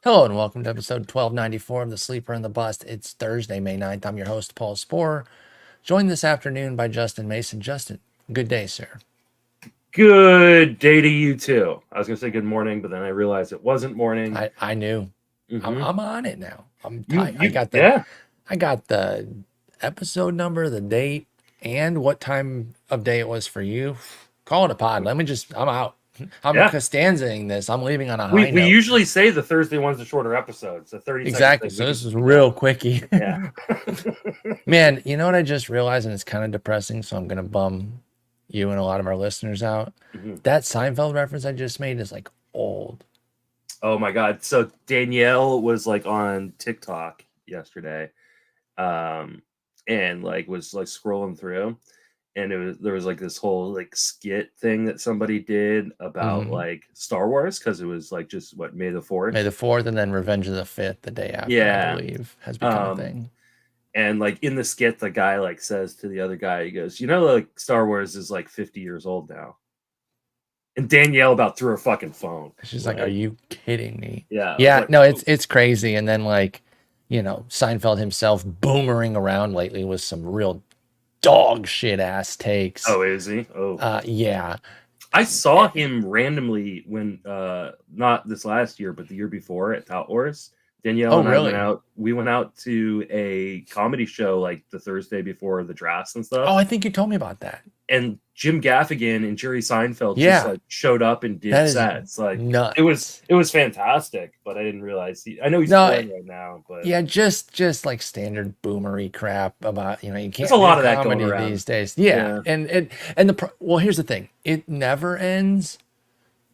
Hello and welcome to episode 1294 of The Sleeper and the Bust. It's Thursday, May 9th. I'm your host, Paul Sporer, joined this afternoon by Justin Mason. Justin, good day, sir. Good day to you too. I was gonna say good morning, but then I realized it wasn't morning. I knew. Mm-hmm. I'm on it now. You I you got yeah. the episode number, the date, and what time of day it was for you. Call it a pod. I'm out. I'm Yeah. Costanzaing this. I'm leaving on a We high we note. usually say the Thursday one's a shorter episode, so 30 Exactly. seconds. So this is real quickie. Yeah. Man, you know what I just realized, and it's kind of depressing, so I'm gonna bum you and a lot of our listeners out. Mhm. That Seinfeld reference I just made is like old. Oh my god. So Danielle was like on TikTok yesterday, and like was like scrolling through, and there was like this whole like skit thing that somebody did about like Star Wars because it was like just what May the 4th. May the 4th, and then Revenge of the 5th the day after, I Yeah. believe, has become a thing. And like in the skit, the guy like says to the other guy, he goes, like Star Wars is like 50 years old now. And Danielle about threw her fucking phone. She's like, "Are you kidding me?" Yeah. Yeah, Like, no, it's crazy. And then like, Seinfeld himself boomerang around lately with some real dog shit ass takes. oh, is he? Oh. Yeah. I saw him randomly when not this last year, but the year before at Tout Wars. Danielle and really? we went out to a comedy show like the Thursday before the drafts and stuff. Oh, I think you told me about that. And Jim Gaffigan and Jerry Seinfeld just like showed up and did sets. Like nuts. it was fantastic, but I didn't realize I know he's playing right now, but yeah, just like standard boomery crap about you can't. There's a lot of that comedy going around these days. Yeah. And well, here's the thing: it never ends.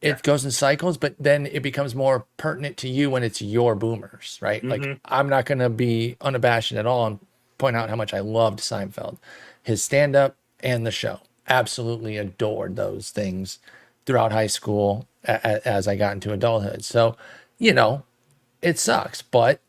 It goes in cycles, but then it becomes more pertinent to you when it's your boomers, right? Like I'm not gonna be unabashed at all and point out how much I loved Seinfeld, his stand-up and the show. Absolutely adored those things throughout high school as I got into adulthood. So, it sucks, but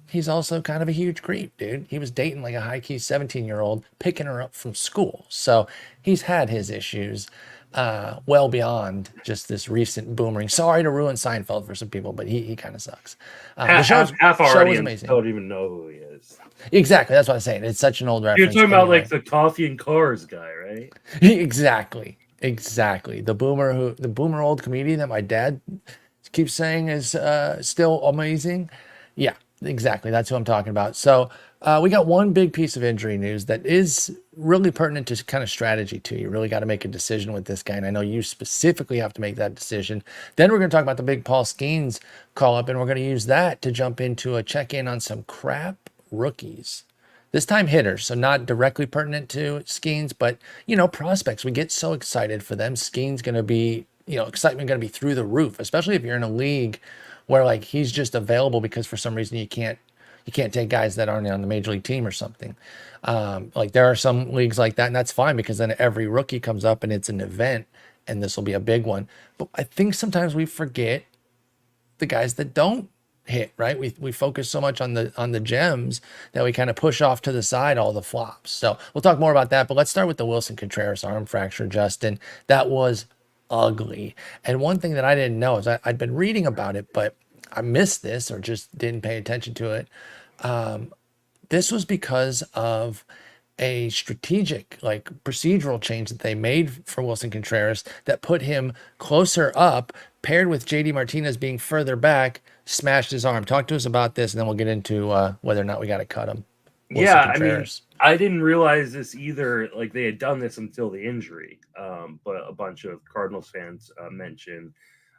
he's also kind of a huge creep, dude. He was dating like a high-key 17-year-old, picking her up from school. So he's had his issues well beyond just this recent boomerang. Sorry to ruin Seinfeld for some people, but he kind of sucks. Half our audience don't even know who he is. Exactly. That's what I'm saying. It's such an old reference. You're talking about like the coffee and cars guy, right? Exactly. The boomer old comedian that my dad keeps saying is still amazing. Yeah, exactly. That's who I'm talking about. So we got one big piece of injury news that is really pertinent to kind of strategy too. You really got to make a decision with this guy. And I know you specifically have to make that decision. Then we're going to talk about the big Paul Skenes call up, and we're going to use that to jump into a check-in on some crap rookies. This time hitters, so not directly pertinent to Skenes, but, prospects. We get so excited for them. Skenes going to be, excitement going to be through the roof, especially if you're in a league where like he's just available because for some reason you can't take guys that aren't on the major league team or something. Like there are some leagues like that, and that's fine because then every rookie comes up and it's an event, and this will be a big one. But I think sometimes we forget the guys that don't hit, right? We focus so much on the gems that we kind of push off to the side all the flops. So we'll talk more about that, but let's start with the Willson Contreras arm fracture, Justin. That was ugly. And one thing that I didn't know is I'd been reading about it, but I missed this or just didn't pay attention to it. This was because of a strategic, like procedural change that they made for Willson Contreras that put him closer up, paired with JD Martinez being further back, smashed his arm. Talk to us about this, and then we'll get into whether or not we got to cut him. Willson Contreras. I mean, I didn't realize this either. Like they had done this until the injury, but a bunch of Cardinals fans mentioned,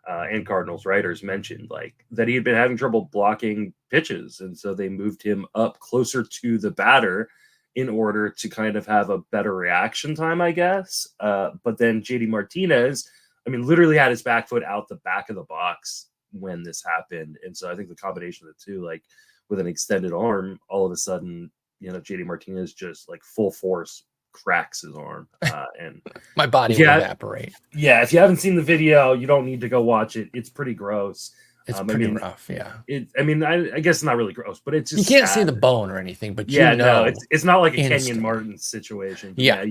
and Cardinals writers mentioned, like that he had been having trouble blocking pitches, and so they moved him up closer to the batter in order to kind of have a better reaction time, I guess. But then JD Martinez, I mean, literally had his back foot out the back of the box when this happened. And so I think the combination of the two, like with an extended arm, all of a sudden, JD Martinez just like full force cracks his arm. And my body will evaporate. Yeah. If you haven't seen the video, you don't need to go watch it. It's pretty gross. It's pretty rough, yeah. I guess it's not really gross, but it's just you can't see the bone or anything, but no, it's not like a Kenyon Martin situation. Yeah.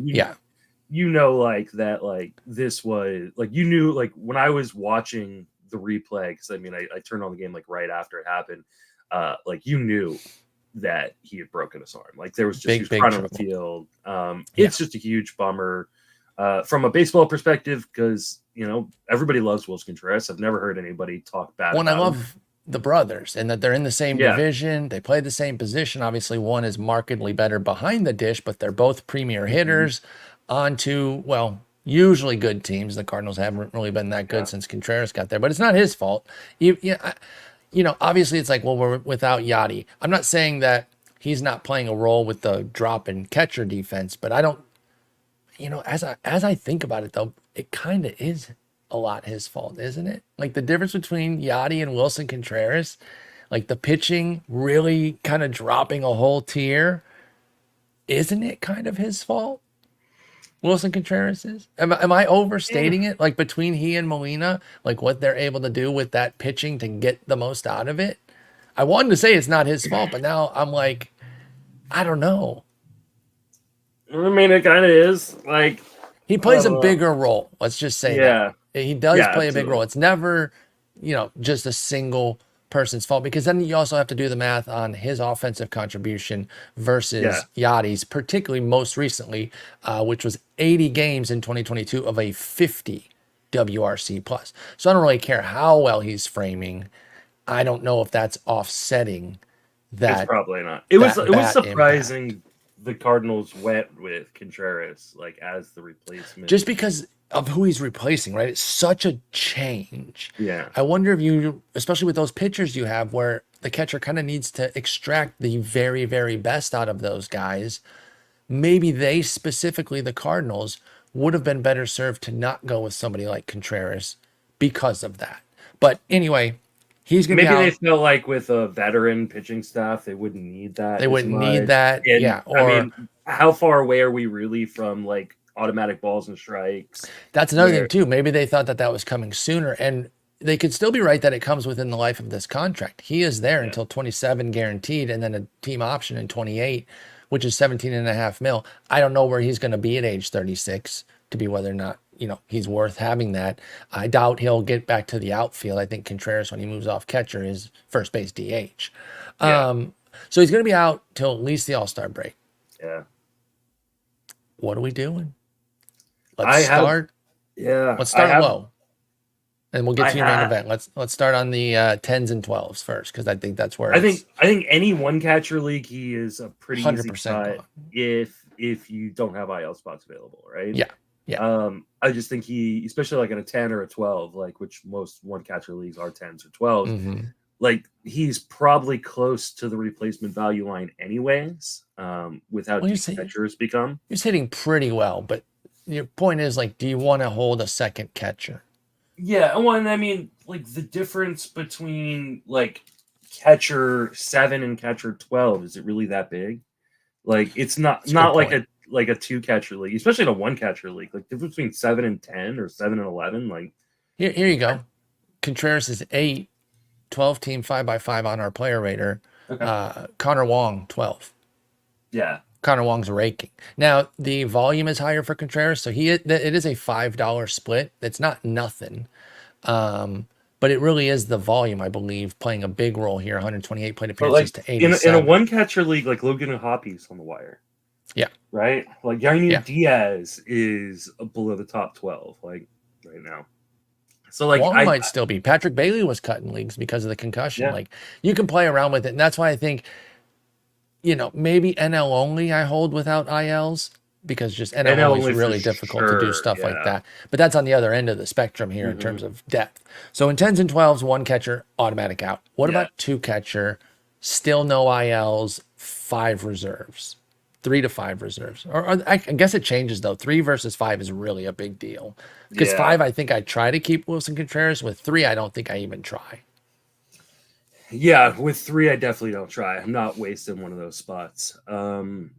Like that, like this was like, you knew, like when I was watching the replay, because I mean, I turned on the game like right after it happened. Like you knew that he had broken his arm. Like there was just he was Big crying on the trouble. field. It's just a huge bummer from a baseball perspective, because everybody loves Willson Contreras. I've never heard anybody talk bad Well, and I about him. love the brothers and that they're in the same Yeah. division. They play the same position. Obviously, one is markedly better behind the dish, but they're both premier hitters onto, well, usually good teams. The Cardinals haven't really been that good since Contreras got there, but it's not his fault. Obviously it's like, well, we're without Yachty. I'm not saying that he's not playing a role with the drop in catcher defense, but I don't, as I think about it though, it kind of is a lot his fault, isn't it? Like the difference between Yachty and Willson Contreras, like the pitching really kind of dropping a whole tier, isn't it kind of his fault? Willson Contreras is? Am I overstating it? Like between he and Molina, like what they're able to do with that pitching to get the most out of it? I wanted to say it's not his fault, but now I'm like, I don't know. I mean, it kind of is. Like he plays a bigger role. Let's just say that. He does play a big role. It's never, just a single person's fault, because then you also have to do the math on his offensive contribution versus Yachty's, particularly most recently, which was 80 games in 2022 of a 50 WRC plus. So I don't really care how well he's framing. I don't know if that's offsetting that. It's probably not. It was surprising impact. The Cardinals went with Contreras like as the replacement, just because of who he's replacing, right? It's such a change. Yeah. I wonder if you, especially with those pitchers you have where the catcher kind of needs to extract the very, very best out of those guys, maybe they specifically, the Cardinals, would have been better served to not go with somebody like Contreras because of that. But anyway, he's going to be out. Maybe they feel like with a veteran pitching staff, they wouldn't need that. They wouldn't need that. And, yeah. Or I mean, how far away are we really from like automatic balls and strikes? That's another thing too. Maybe they thought that was coming sooner, and they could still be right that it comes within the life of this contract. He is there until 27 guaranteed, and then a team option in 28, which is 17.5 mil. I don't know where he's going to be at age 36 to be whether or not, he's worth having that. I doubt he'll get back to the outfield. I think Contreras, when he moves off catcher, is first base DH. So he's going to be out till at least the All-Star break. Yeah. What are we doing? Let's start low, and we'll get to your main event. Let's start on the 10s and 12s first, because I think that's where I think any one catcher league, he is a pretty 100% easy spot if you don't have IL spots available, right? Yeah. I just think he, especially like in a 10 or a 12, like which most one catcher leagues are 10s or 12s, like he's probably close to the replacement value line anyways. With how deep catchers become, he's hitting pretty well, but your point is, like, do you want to hold a second catcher? Yeah, well, and I mean, like the difference between like catcher 7 and catcher 12, is it really that big? Like, it's not like a 2 catcher league, especially in a 1 catcher league. Like the difference between 7 and 10 or 7 and 11. Like here you go. Contreras is 8, 12 team 5x5 on our player rater. Okay. Connor Wong 12. Yeah. Connor Wong's raking. Now, the volume is higher for Contreras, so it is a $5 split. It's not nothing. But it really is the volume, I believe, playing a big role here. 128 plate appearances to 87. In a 1 catcher league, like Logan Hoppy's on the wire. Yeah. Right? Like Yainer Diaz is below the top 12, like right now. So like Wong might still be. Patrick Bailey was cut in leagues because of the concussion. Yeah. Like you can play around with it. And that's why I think, maybe NL only I hold without ILs, because just NL only is really difficult to do stuff like that. But that's on the other end of the spectrum here in terms of depth. So in 10s and 12s, 1 catcher, automatic out. What about 2 catcher, still no ILs, 5 reserves, 3 to 5 reserves? Or I guess it changes though. 3 versus 5 is really a big deal. Because 5, I think I try to keep Willson Contreras. With 3, I don't think I even try. Yeah, with 3, I definitely don't try. I'm not wasting one of those spots. 5,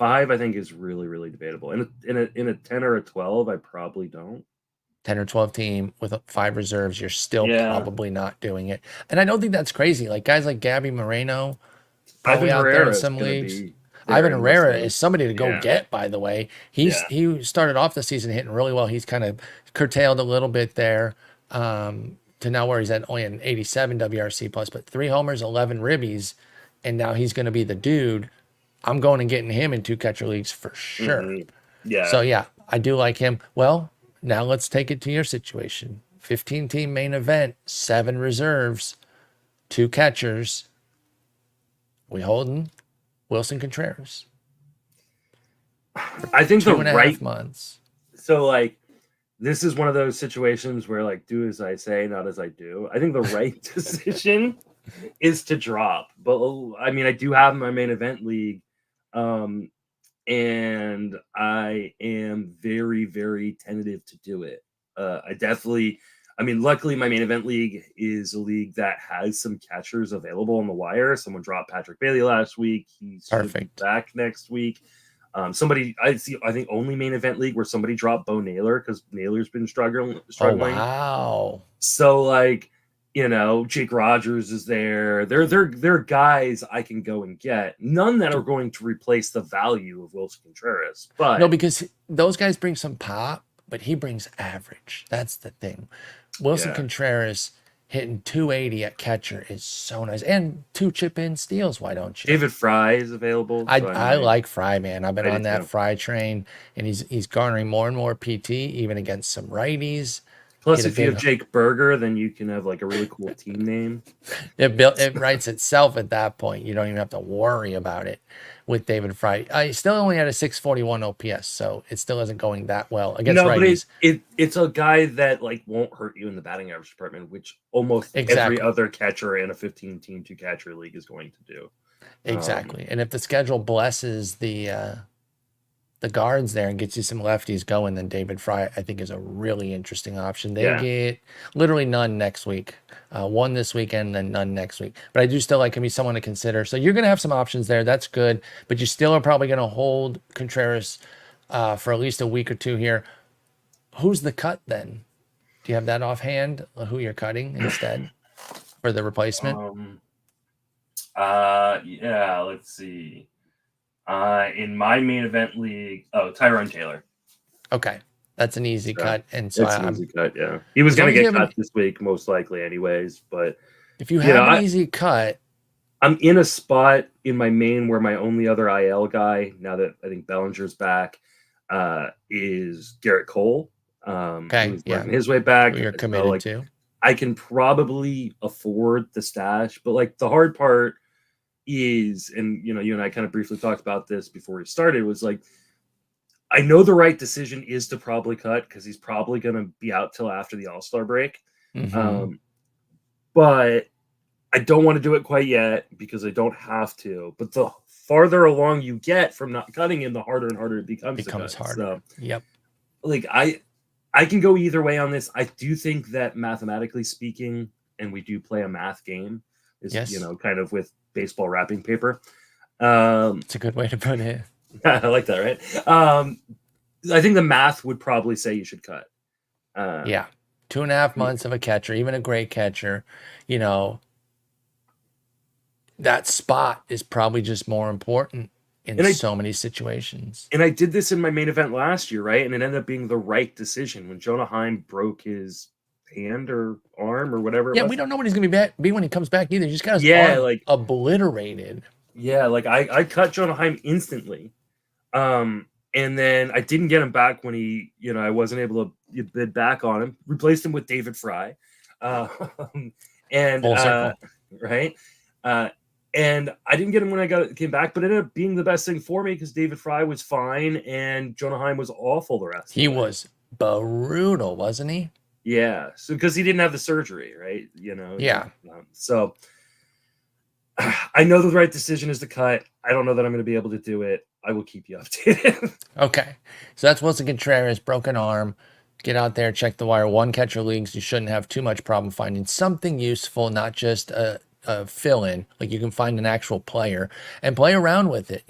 I think, is really, really debatable. In a 10 or a 12, I probably don't. 10 or 12 team with 5 reserves, you're still probably not doing it. And I don't think that's crazy. Like guys like Gabby Moreno, probably out there in some leagues. Ivan Herrera is somebody to go get, by the way. He started off the season hitting really well. He's kind of curtailed a little bit there. to now where he's at only an 87 WRC plus, but 3 homers, 11 ribbies, and now he's going to be the dude. I'm going and getting him in 2 catcher leagues for sure. Mhm. Yeah. So yeah, I do like him. Well, now let's take it to your situation. 15 team main event, 7 reserves, 2 catchers. We holding Willson Contreras. I think the 2.5 right months. So like this is one of those situations where like do as I say, not as I do. I think the right decision is to drop. But I mean, I do have my main event league. And I am very, very tentative to do it. I mean, luckily my main event league is a league that has some catchers available on the wire. Someone dropped Patrick Bailey last week. He's Perfect. back next week. I think only main event league where somebody dropped Bo Naylor because Naylor's been struggling. Oh, wow. So like, Jake Rogers is there. They're guys I can go and get. None that are going to replace the value of Willson Contreras. But no, because those guys bring some pop, but he brings average. That's the thing. Willson Contreras hitting 280 at catcher is so nice. And 2 chip-in steals, why don't you? David Fry is available. I like Fry, man. I've been on that too. Fry train, and he's garnering more and more PT, even against some righties. Plus, if you have Jake Berger, then you can have like a really cool team name. It writes itself at that point. You don't even have to worry about it with David Fry. I still only had a 641 OPS, so it still isn't going that well against righties. But it's a guy that like won't hurt you in the batting average department, which almost every other catcher in a 15-team 2-catcher league is going to do. Exactly. And if the schedule blesses the guards there and gets you some lefties going, then David Fry, I think, is a really interesting option. They get literally none next week. 1 this weekend, then none next week. But I do still like him. He's someone to consider. So you're going to have some options there. That's good. But you still are probably going to hold Contreras for at least a week or 2 here. Who's the cut then? Do you have that offhand? Who you're cutting instead for the replacement? Yeah, let's see. In my main event league, Tyrone Taylor. Okay, that's an easy cut, and so it's an easy cut. Yeah, he was going to get cut this week, most likely, anyways. But if you have an easy cut, I'm in a spot in my main where my only other IL guy, now that I think Bellinger's back, is Garrett Cole. Who's working his way back. Who you're committed to. I can probably afford the stash, but like the hard part is, and you and I kind of briefly talked about this before we started, was like, I know the right decision is to probably cut because he's probably going to be out till after the All-Star break. Mm-hmm. But I don't want to do it quite yet because I don't have to. But the farther along you get from not cutting him, the harder and harder it becomes. Harder. So, yep. Like I can go either way on this. I do think that mathematically speaking, and we do play a math game, is kind of with baseball wrapping paper. It's a good way to put it. I like that, right? I think the math would probably say you should cut. 2.5 months of a catcher, even a great catcher, that spot is probably just more important in so many situations. And I did this in my main event last year, right? And it ended up being the right decision when Jonah Heim broke his hand or arm or whatever. Yeah, we don't know when he's going to be when he comes back either. He just got his arm obliterated. Yeah, like I cut Jonah Heim instantly. And then I didn't get him back when he, I wasn't able to bid back on him. Replaced him with David Fry. And full circle. Right. And I didn't get him when I came back, but it ended up being the best thing for me because David Fry was fine and Jonah Heim was awful the rest of the way. He was brutal, wasn't he? Yeah. So because he didn't have the surgery, right? Yeah. So I know the right decision is to cut. I don't know that I'm going to be able to do it. I will keep you updated. Okay. So that's Willson Contreras, broken arm. Get out there, check the wire. 1 catcher leagues. You shouldn't have too much problem finding something useful, not just a fill-in. Like you can find an actual player and play around with it.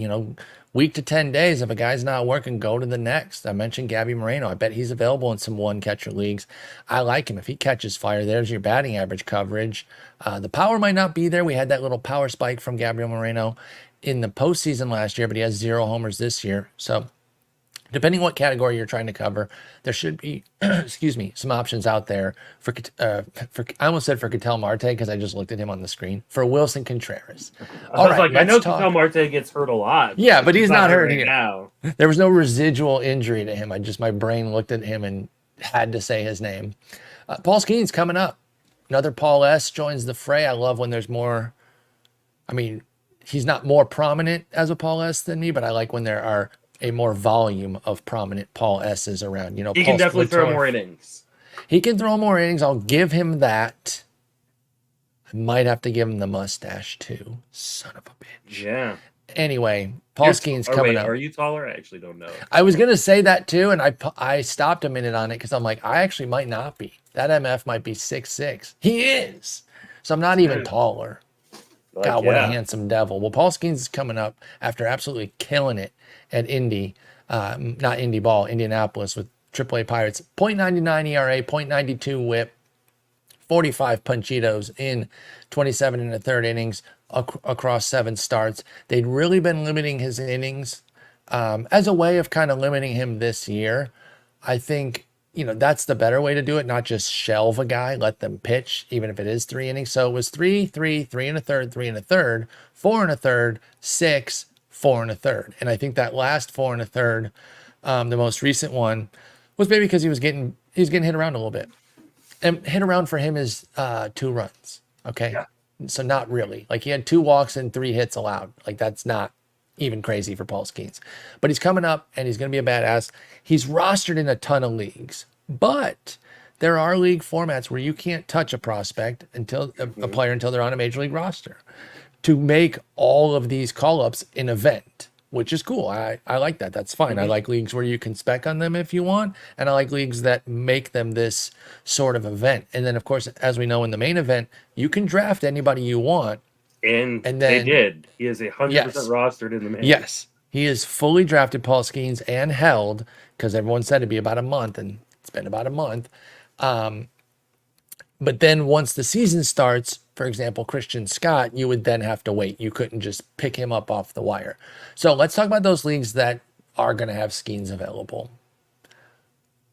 Week to 10 days. If a guy's not working, go to the next. I mentioned Gabby Moreno. I bet he's available in some 1-catcher leagues. I like him. If he catches fire, there's your batting average coverage. The power might not be there. We had that little power spike from Gabriel Moreno in the postseason last year, but he has 0 homers this year. So depending what category you're trying to cover, there should be, excuse me, some options out there for I almost said for Ketel Marte because I just looked at him on the screen, for Willson Contreras. I was like, I know Ketel Marte gets hurt a lot. Yeah, but he's not hurt right here. Now. There was no residual injury to him. My brain looked at him and had to say his name. Paul Skenes coming up. Another Paul S. joins the fray. I love when there's more. I mean, he's not more prominent as a Paul S. than me, but I like when there are a more volume of prominent Paul S's around. You know, he can definitely throw more innings. He can throw more innings. I'll give him that. I might have to give him the mustache too. Son of a bitch. Yeah. Anyway, Paul Skenes coming up. Are you taller? I actually don't know. I was gonna say that too, and I stopped a minute on it because I'm like, I actually might not be. That MF might be 6'6". He is. So I'm not even taller. Like, God, what a handsome devil. Well, Paul Skenes is coming up after absolutely killing it at Indy, not Indy Ball, Indianapolis with AAA Pirates. .99 ERA, .92 whip, 45 punchitos in 27 and a third innings across 7 starts. They'd really been limiting his innings as a way of kind of limiting him this year. I think, you know, that's the better way to do it, not just shelve a guy, let them pitch, even if it is 3 innings. So it was 3, 3, 3 and a third, 3 and a third, 4 and a third, 6, 4 and a third. And I think that last 4 and a third, the most recent one, was maybe because he was getting hit around a little bit. And hit around for him is 2 runs. Okay. Yeah. So not really. Like, he had 2 walks and 3 hits allowed. Like, that's not even crazy for Paul Skenes. But he's coming up and he's going to be a badass. He's rostered in a ton of leagues. But there are league formats where you can't touch a prospect until a player until they're on a major league roster. To make all of these call-ups an event, which is cool. I like that. That's fine. I like leagues where you can spec on them if you want, and I like leagues that make them this sort of event. And then, of course, as we know in the main event, you can draft anybody you want. And then they did. He is 100% rostered in the main. Yes. He is fully drafted, Paul Skenes, and held, because everyone said it'd be about a month, and it's been about a month. But then once the season starts, for example, Christian Scott, you would then have to wait. You couldn't just pick him up off the wire. So let's talk about those leagues that are going to have Skenes available.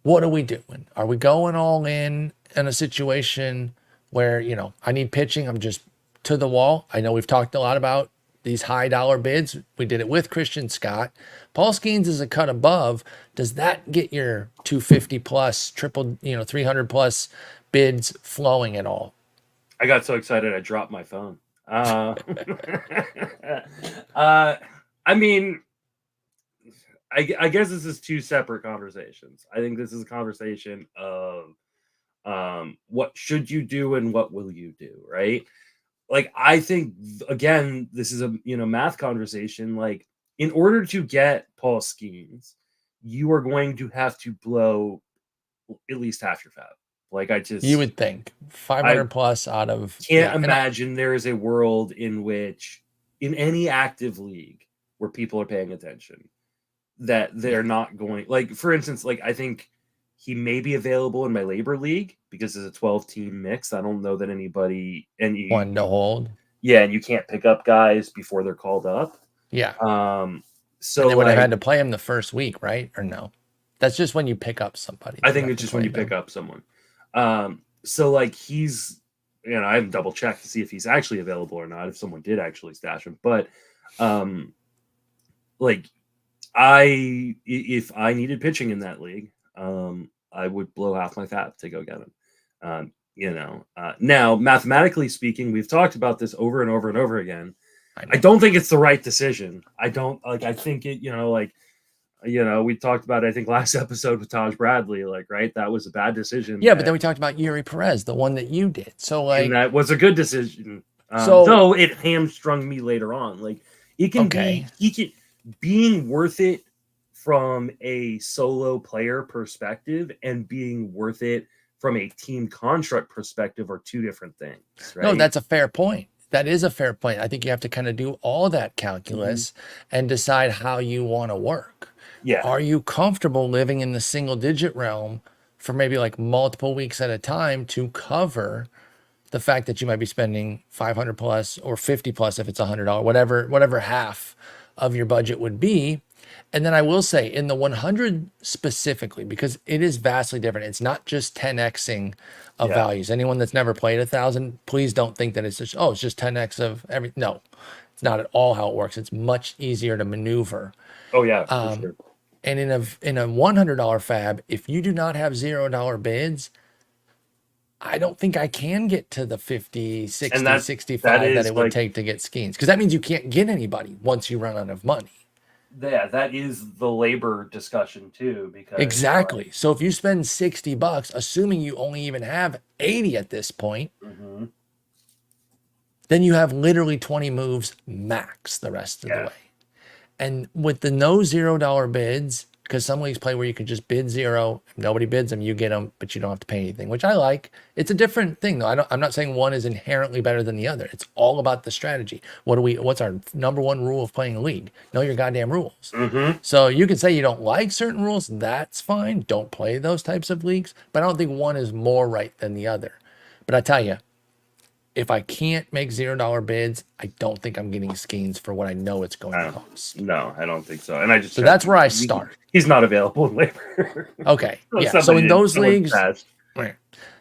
What are we doing? Are we going all in a situation where, you know, I need pitching, I'm just to the wall? I know we've talked a lot about these high dollar bids. We did it with Christian Scott. Paul Skenes is a cut above. Does that get your 250 plus, 300 plus bids flowing at all? I got so excited I dropped my phone. I mean, I guess this is 2 separate conversations. I think this is a conversation of what should you do and what will you do, right? Like, I think, again, this is a math conversation. Like, in order to get Paul Skenes, you are going to have to blow at least half your fab. Like, you would think 500 plus out of. Can't imagine there is a world in which, in any active league where people are paying attention, that they're not going. Like, for instance, like, I think he may be available in my labor league because it's a 12-team mix. I don't know that anybody one to hold. Yeah, and you can't pick up guys before they're called up. Yeah. So and they would have had to play him the first week, right? Or no? That's just when you pick up somebody. I think it's just when you pick up someone. So like, he's, I haven't double checked to see if he's actually available or not, if someone did actually stash him. But like, if I needed pitching in that league, I would blow half my fab to go get him. Now, mathematically speaking, we've talked about this over and over and over again. I don't think it's the right decision. I think it, we talked about it, I think, last episode with Taj Bradley, right? That was a bad decision. Yeah, but then we talked about Yuri Perez, the one that you did. So, and that was a good decision. Though it hamstrung me later on. Like, it can be, being worth it from a solo player perspective and being worth it from a team construct perspective are 2 different things, right? No, that's a fair point. That is a fair point. I think you have to kind of do all that calculus and decide how you want to work. Yeah. Are you comfortable living in the single digit realm for maybe like multiple weeks at a time to cover the fact that you might be spending 500 plus or 50 plus if it's $100, whatever half of your budget would be? And then I will say in the 100 specifically, because it is vastly different. It's not just 10xing of values. Anyone that's never played 1,000, please don't think that it's just, oh, it's just 10x of every. No, it's not at all how it works. It's much easier to maneuver. Oh yeah, for sure. And in a $100 fab, if you do not have $0 bids, I don't think I can get to the 50, 60, 65 that it would take to get Skenes. Because that means you can't get anybody once you run out of money. Yeah, that is the labor discussion too, because exactly. So if you spend $60, assuming you only even have 80 at this point, then you have literally 20 moves max the rest of the way. And with the no $0 bids, because some leagues play where you can just bid 0, if nobody bids them, you get them, but you don't have to pay anything, which I like. It's a different thing though. I'm not saying one is inherently better than the other. It's all about the strategy. What's our number one rule of playing a league? Know your goddamn rules. So you can say you don't like certain rules. That's fine. Don't play those types of leagues. But I don't think one is more right than the other. But I tell you, if I can't make $0 bids, I don't think I'm getting Skenes for what I know it's going to cost. No, I don't think so. And I just so that's where I start. He's not available in labor. Okay. Yeah. So in those leagues,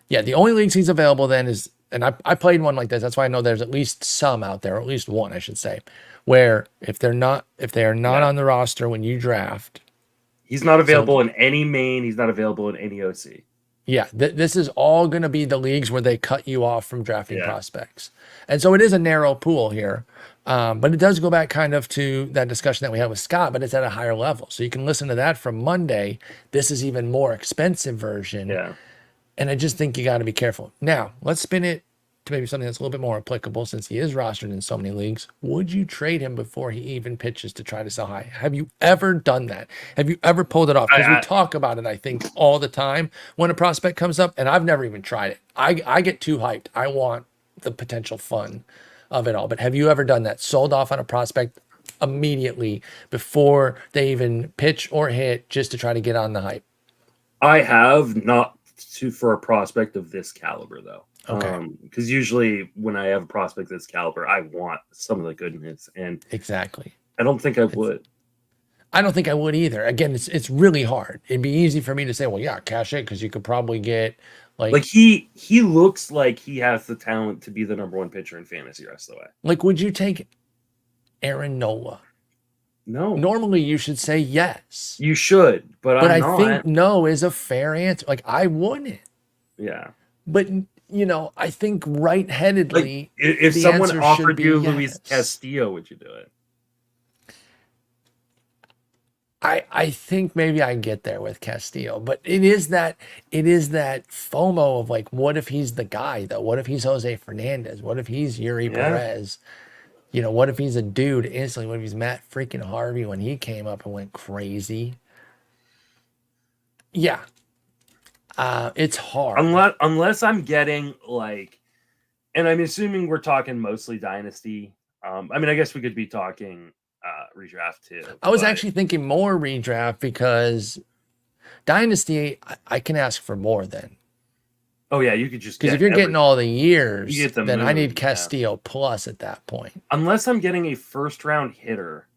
yeah, the only leagues he's available then is, and I played one like this. That's why I know there's at least some out there, or at least one, I should say, where if they are not on the roster when you draft, he's not available in any main. He's not available in any OC. Yeah, this is all going to be the leagues where they cut you off from drafting prospects. And so it is a narrow pool here, but it does go back kind of to that discussion that we had with Scott, but it's at a higher level. So you can listen to that from Monday. This is even more expensive version. Yeah. And I just think you got to be careful. Now, let's spin it to maybe something that's a little bit more applicable since he is rostered in so many leagues. Would you trade him before he even pitches to try to sell high? Have you ever done that? Have you ever pulled it off? Because we talk about it, I think, all the time when a prospect comes up, and I've never even tried it. I get too hyped. I want the potential fun of it all. But have you ever done that? Sold off on a prospect immediately before they even pitch or hit just to try to get on the hype? I have not for a prospect of this caliber, though. Okay. Because usually when I have a prospect this caliber, I want some of the goodness, and exactly, I don't think I would. I don't think I would either. Again, it's really hard. It'd be easy for me to say, well, yeah, cash it, because you could probably get like he looks like he has the talent to be the number one pitcher in fantasy the rest of the way. Like, would you take Aaron Nola? No. Normally you should say yes. You should, but I think no is a fair answer. Like, I wouldn't. Yeah. But you know, I think right-headedly, like, if someone offered you Luis Castillo, would you do it? I think maybe I get there with Castillo, but it is that FOMO of like, what if he's the guy though? What if he's Jose Fernandez? What if he's Yuri Perez? You know, what if he's a dude instantly? What if he's Matt freaking Harvey when he came up and went crazy? Yeah. It's hard. Unless I'm getting like, and I'm assuming we're talking mostly Dynasty. I mean, I guess we could be talking redraft too. I was actually thinking more redraft because Dynasty, I can ask for more then. Oh yeah, you could just because if you're getting all the years, then I need Castillo plus at that point. Unless I'm getting a first round hitter,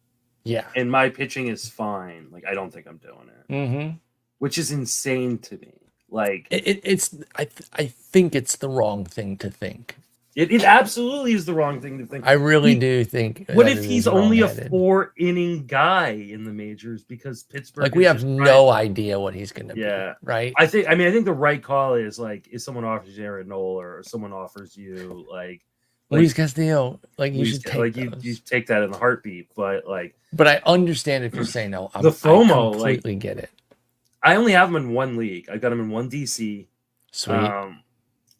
yeah, and my pitching is fine, like I don't think I'm doing it. Which is insane to me. Like it's I think it's the wrong thing to think. It absolutely is the wrong thing to think. I really do think. What if he's only a 4-inning guy in the majors because Pittsburgh? Like we have no idea what he's going to be. Right. I think the right call is like if someone offers you Aaron Nola or someone offers you like Luis Castillo, like you should take like you take that in the heartbeat. But I understand if you're saying no. The FOMO, I completely get it. I only have him in one league. I got him in one DC. Sweet.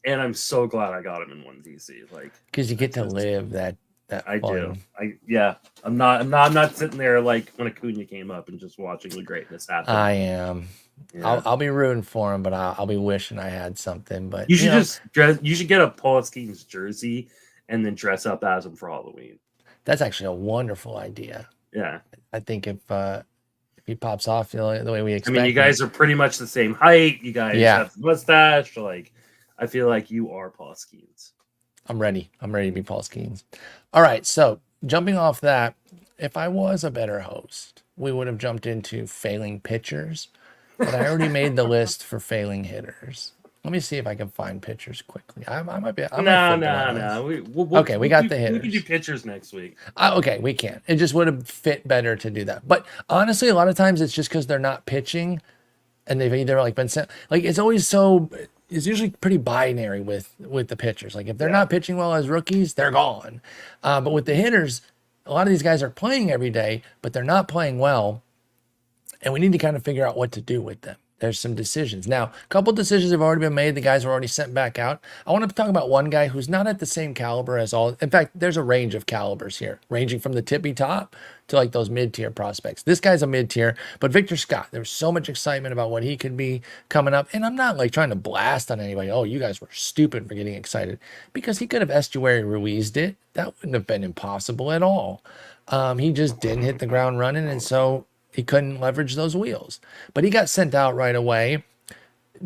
And I'm so glad I got him in one DC. Like because you get to live that. I fun. Do. I'm not sitting there like when Acuna came up and just watching the greatness happen. I am. Yeah. I'll be rooting for him, but I'll be wishing I had something. But you should you should get a Paul Skenes jersey and then dress up as him for Halloween. That's actually a wonderful idea. Yeah, I think if he pops off the way we expect. I mean, you guys are pretty much the same height. You guys have the mustache. Like, I feel like you are Paul Skenes. I'm ready. I'm ready to be Paul Skenes. All right. So jumping off that, if I was a better host, we would have jumped into failing pitchers, but I already made the list for failing hitters. Let me see if I can find pitchers quickly. I might flip it on us. Okay, we got the hitters. We can do pitchers next week. Okay, we can. It just would have fit better to do that. But honestly, a lot of times it's just because they're not pitching, and they've either like been sent. Like it's always so. It's usually pretty binary with the pitchers. Like if they're not pitching well as rookies, they're gone. But with the hitters, a lot of these guys are playing every day, but they're not playing well, and we need to kind of figure out what to do with them. There's some decisions. Now, a couple decisions have already been made. The guys were already sent back out. I want to talk about one guy who's not at the same caliber as all. In fact, there's a range of calibers here, ranging from the tippy top to like those mid-tier prospects. This guy's a mid-tier, but Victor Scott, there was so much excitement about what he could be coming up. And I'm not like trying to blast on anybody. Oh, you guys were stupid for getting excited, because he could have Estuary Ruiz'd it. That wouldn't have been impossible at all. He just didn't hit the ground running. And so he couldn't leverage those wheels, but he got sent out right away.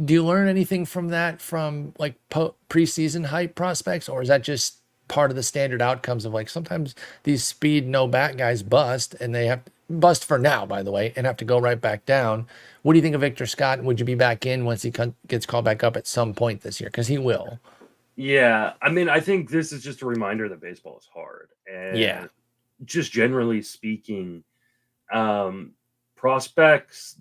Do you learn anything from that, from like preseason hype prospects, or is that just part of the standard outcomes of like sometimes these speed no bat guys bust, and they have to bust for now, by the way, and have to go right back down? What do you think of Victor Scott? Would you be back in once he gets called back up at some point this year? Because he will. Yeah, I mean, I think this is just a reminder that baseball is hard, and just generally speaking, prospects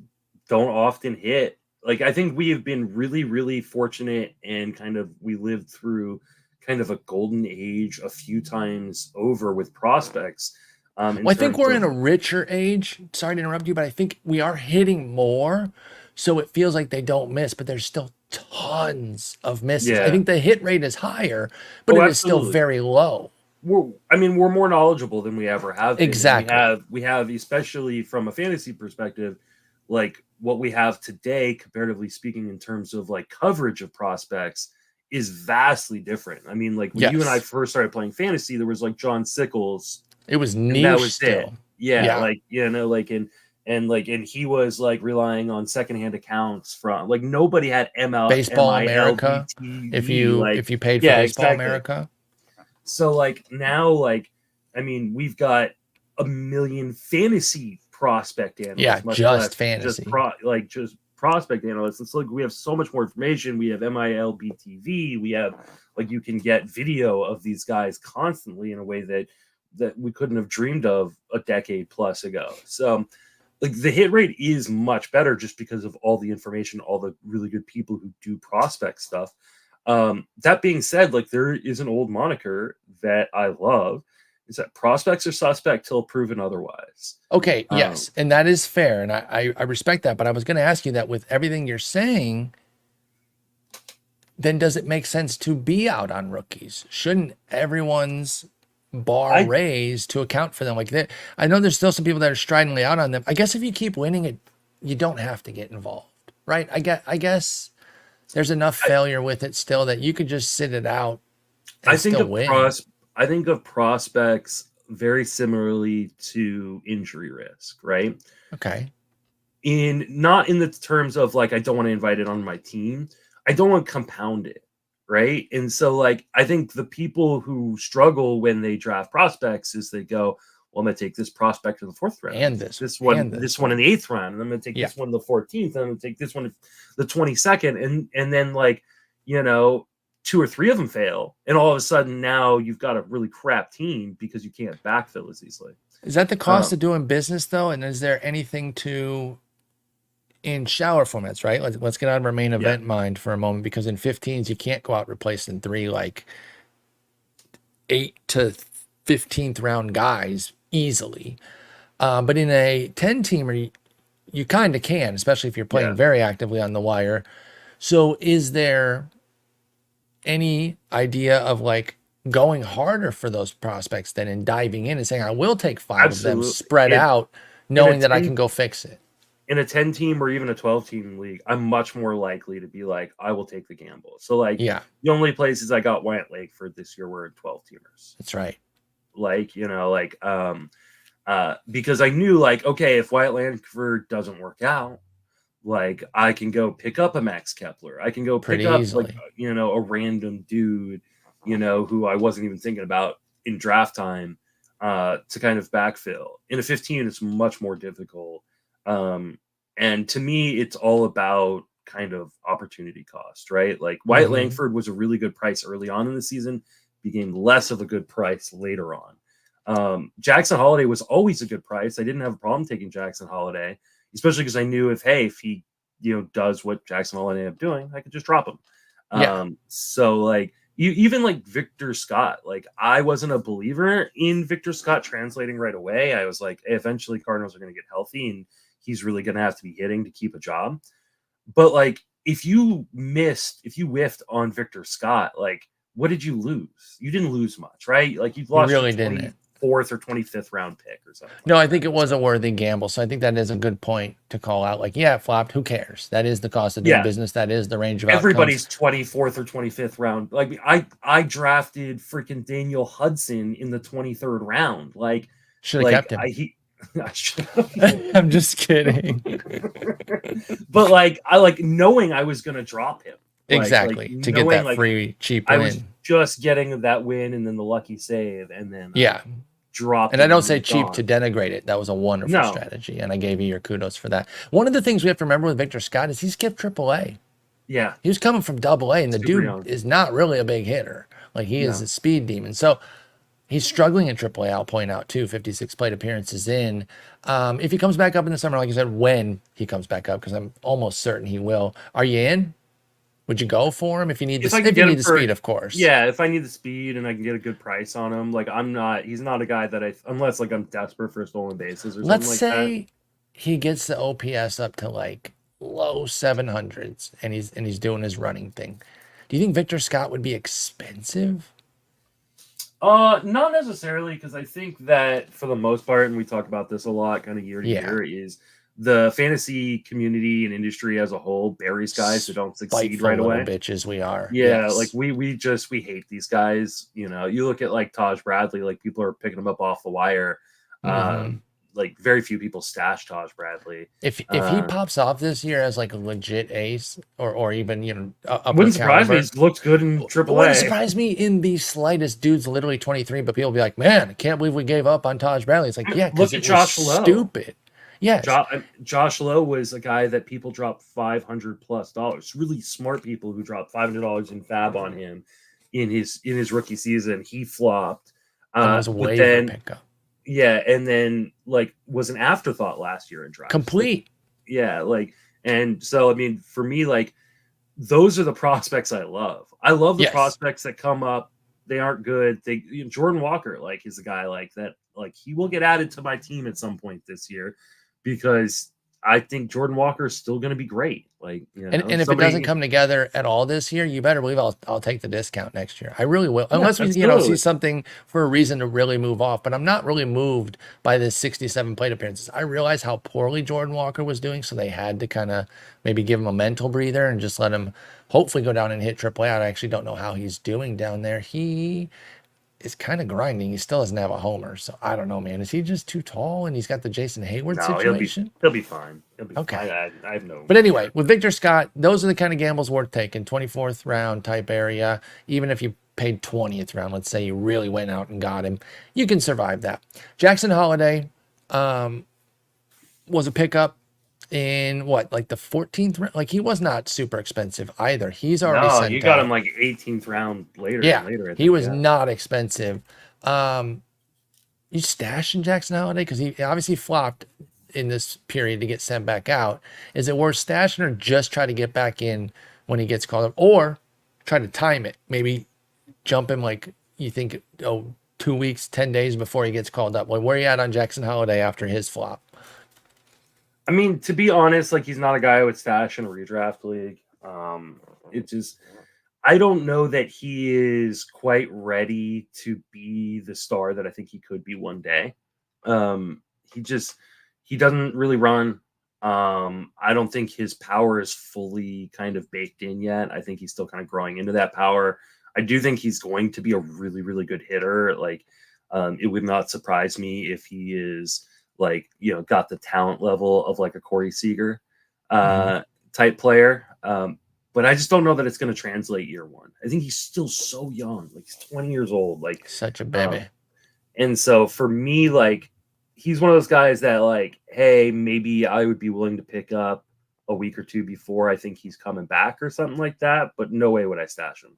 don't often hit. Like, I think we have been really, really fortunate, and kind of we lived through kind of a golden age a few times over with prospects. Well, I think we're in a richer age. Sorry to interrupt you, but I think we are hitting more, so it feels like they don't miss, but there's still tons of misses. Yeah. I think the hit rate is higher, but it is still very low. We're more knowledgeable than we ever have been. Exactly. We have, especially from a fantasy perspective, like what we have today, comparatively speaking, in terms of like coverage of prospects, is vastly different. I mean, like when you and I first started playing fantasy, there was like John Sickles. It was niche. That was still. it. Yeah, like, you know, like and he was like relying on secondhand accounts from, like, nobody had Baseball America. If you paid for Baseball America. So like now, like, I mean, we've got a million fantasy prospect analysts. Yeah, just fantasy. Just prospect analysts. It's like we have so much more information. We have MILBTV. We have, like, you can get video of these guys constantly in a way that we couldn't have dreamed of a decade plus ago. So like the hit rate is much better just because of all the information, all the really good people who do prospect stuff. That being said, like, there is an old moniker that I love, is that prospects are suspect till proven otherwise. Okay, yes, and that is fair, and I respect that, but I was going to ask you that with everything you're saying, then does it make sense to be out on rookies? Shouldn't everyone's bar raised to account for them? Like that, I know there's still some people that are stridently out on them. I guess if you keep winning it, you don't have to get involved, right? I guess there's enough failure with it still that you could just sit it out and still win. I think of prospects very similarly to injury risk, right? Okay. Not in the terms of like, I don't want to invite it on my team. I don't want to compound it, right? And so, like, I think the people who struggle when they draft prospects is they go, well, I'm going to take this prospect in the 4th round, and this one in the 8th round, and I'm going to take this one in the 14th, and I'm going to take this one in the 22nd, and then, like, you know, 2 or 3 of them fail, and all of a sudden now you've got a really crap team because you can't backfill as easily. Is that the cost of doing business, though? And is there anything in shower formats, right? Let's get out of our main event mind for a moment, because in 15s you can't go out replacing 3 like 8 to 15th round guys easily, but in a 10-teamer you kind of can, especially if you're playing very actively on the wire. So is there any idea of like going harder for those prospects than in diving in and saying, I will take 5 of them spread out, knowing that I can go fix it? In a 10-team or even a 12-team league, I'm much more likely to be like, I will take the gamble. So like, the only places I got Wyatt Langford this year were in 12-teamers. That's right. Like, you know, like, because I knew, like, okay, if Wyatt Langford doesn't work out, like, I can go pick up a Max Kepler. I can go pick up, like, you know, a random dude, you know, who I wasn't even thinking about in draft time. to kind of backfill. In a 15, it's much more difficult. And to me, it's all about kind of opportunity cost, right? Like Wyatt Langford was a really good price early on in the season, became less of a good price later on. Jackson Holliday was always a good price. I didn't have a problem taking Jackson Holliday, especially because I knew if he does what Jackson Holliday ended up doing, I could just drop him. So like even like Victor Scott, like I wasn't a believer in Victor Scott translating right away. I was like, hey, eventually Cardinals are going to get healthy and he's really going to have to be hitting to keep a job. But like if you whiffed on Victor Scott, like what did you lose? You didn't lose much, right? Like you lost really your 24th or 25th round pick or something. No, I think it was a worthy gamble. So I think that is a good point to call out. Like, yeah, it flopped. Who cares? That is the cost of doing business. That is the range of everybody's 24th or 25th round. Like I drafted freaking Daniel Hudson in the 23rd round. Like should have kept him. I'm just kidding. But like I like knowing I was gonna drop him. Exactly. To get that free cheap win. I was just getting that win and then the lucky save and then drop. And I don't say cheap to denigrate it. That was a wonderful strategy, and I gave you your kudos for that. One of the things we have to remember with Victor Scott is he skipped AAA. Yeah, he was coming from AA, and the dude is not really a big hitter. Like he is a speed demon. So he's struggling in AAA. I'll point out too. 56 plate appearances in. If he comes back up in the summer, like I said, when he comes back up, because I'm almost certain he will. Are you in? Would you go for him if you need the speed, of course? Yeah, if I need the speed and I can get a good price on him, like he's not a guy that unless like I'm desperate for stolen bases or something like that. Let's say he gets the OPS up to like low 700s and he's doing his running thing. Do you think Victor Scott would be expensive? Not necessarily, because I think that for the most part, and we talk about this a lot kind of year to year, is the fantasy community and industry as a whole buries guys who don't succeed right away. Bitches we are. Yeah, like we hate these guys. You know, you look at like Taj Bradley, like people are picking him up off the wire. Like very few people stash Taj Bradley. If he pops off this year as like a legit ace or even wouldn't surprise me. He looks good in AAA. Wouldn't surprise me in the slightest. Dude's literally 23, but people be like, man, I can't believe we gave up on Taj Bradley. It's like, yeah, because it was stupid. Yes. Josh Lowe was a guy that people dropped $500+ really smart people who dropped $500 in fab on him in his rookie season. He flopped. That was a waiver pickup. Yeah, and then like was an afterthought last year in draft. Complete. Yeah, like and so I mean for me like those are the prospects I love. I love the prospects that come up. They aren't good. Jordan Walker like is a guy like that. Like he will get added to my team at some point this year. Because I think Jordan Walker is still going to be great. Like, and if it doesn't come together at all this year, you better believe I'll take the discount next year. I really will, unless we see something for a reason to really move off. But I'm not really moved by this 67 plate appearances. I realize how poorly Jordan Walker was doing, so they had to kind of maybe give him a mental breather and just let him hopefully go down and hit AAA. I actually don't know how he's doing down there. He is kind of grinding. He still doesn't have a homer, so I don't know, man. Is he just too tall and he's got the Jason Hayward situation? He'll be fine. Okay. I have no. But anyway, with Victor Scott, those are the kind of gambles worth taking. 24th round type area. Even if you paid 20th round, let's say you really went out and got him, you can survive that. Jackson Holliday was a pickup in like the 14th round. Like he was not super expensive either. He's already sent you got him like 18th round later. Yeah, later, he was not expensive. You stashing Jackson Holliday because he obviously flopped in this period to get sent back out. Is it worth stashing or just try to get back in when he gets called up, or try to time it? Maybe jump him like you think 2 weeks, 10 days before he gets called up. Like where are you at on Jackson Holliday after his flop? I mean, to be honest, like he's not a guy I would stash in a redraft league. It just, I don't know that he is quite ready to be the star that I think he could be one day. He doesn't really run. I don't think his power is fully kind of baked in yet. I think he's still kind of growing into that power. I do think he's going to be a really, really good hitter. Like, it would not surprise me if he is like, got the talent level of like a Corey Seager type player. But I just don't know that it's going to translate year one. I think he's still so young. Like he's 20 years old. Like such a baby. And so for me, like, he's one of those guys that, like, hey, maybe I would be willing to pick up a week or two before I think he's coming back or something like that, but no way would I stash him.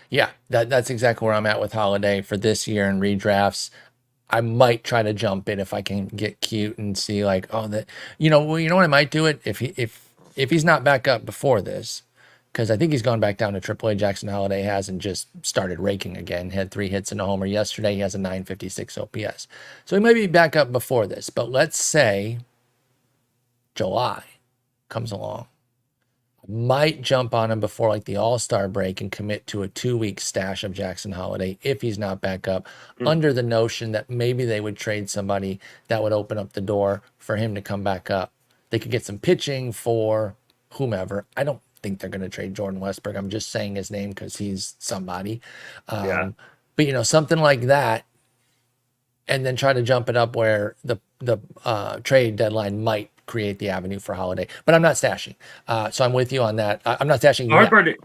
Yeah, that's exactly where I'm at with Holliday for this year in redrafts. I might try to jump in if I can get cute and see like, oh, that well, you know what I might do it if he's not back up before this, because I think he's gone back down to AAA. Jackson Holliday has and just started raking again. Had 3 hits and a homer yesterday. He has a 956 OPS, so he might be back up before this. But let's say July comes along. Might jump on him before like the All-Star break and commit to a 2-week stash of Jackson Holliday if he's not back up, under the notion that maybe they would trade somebody that would open up the door for him to come back up. They could get some pitching for whomever. I don't think they're going to trade Jordan Westberg. I'm just saying his name because he's somebody. Yeah. But something like that, and then try to jump it up where the trade deadline might create the avenue for Holliday. But I'm not stashing. So I'm with you on that. I'm not stashing yet.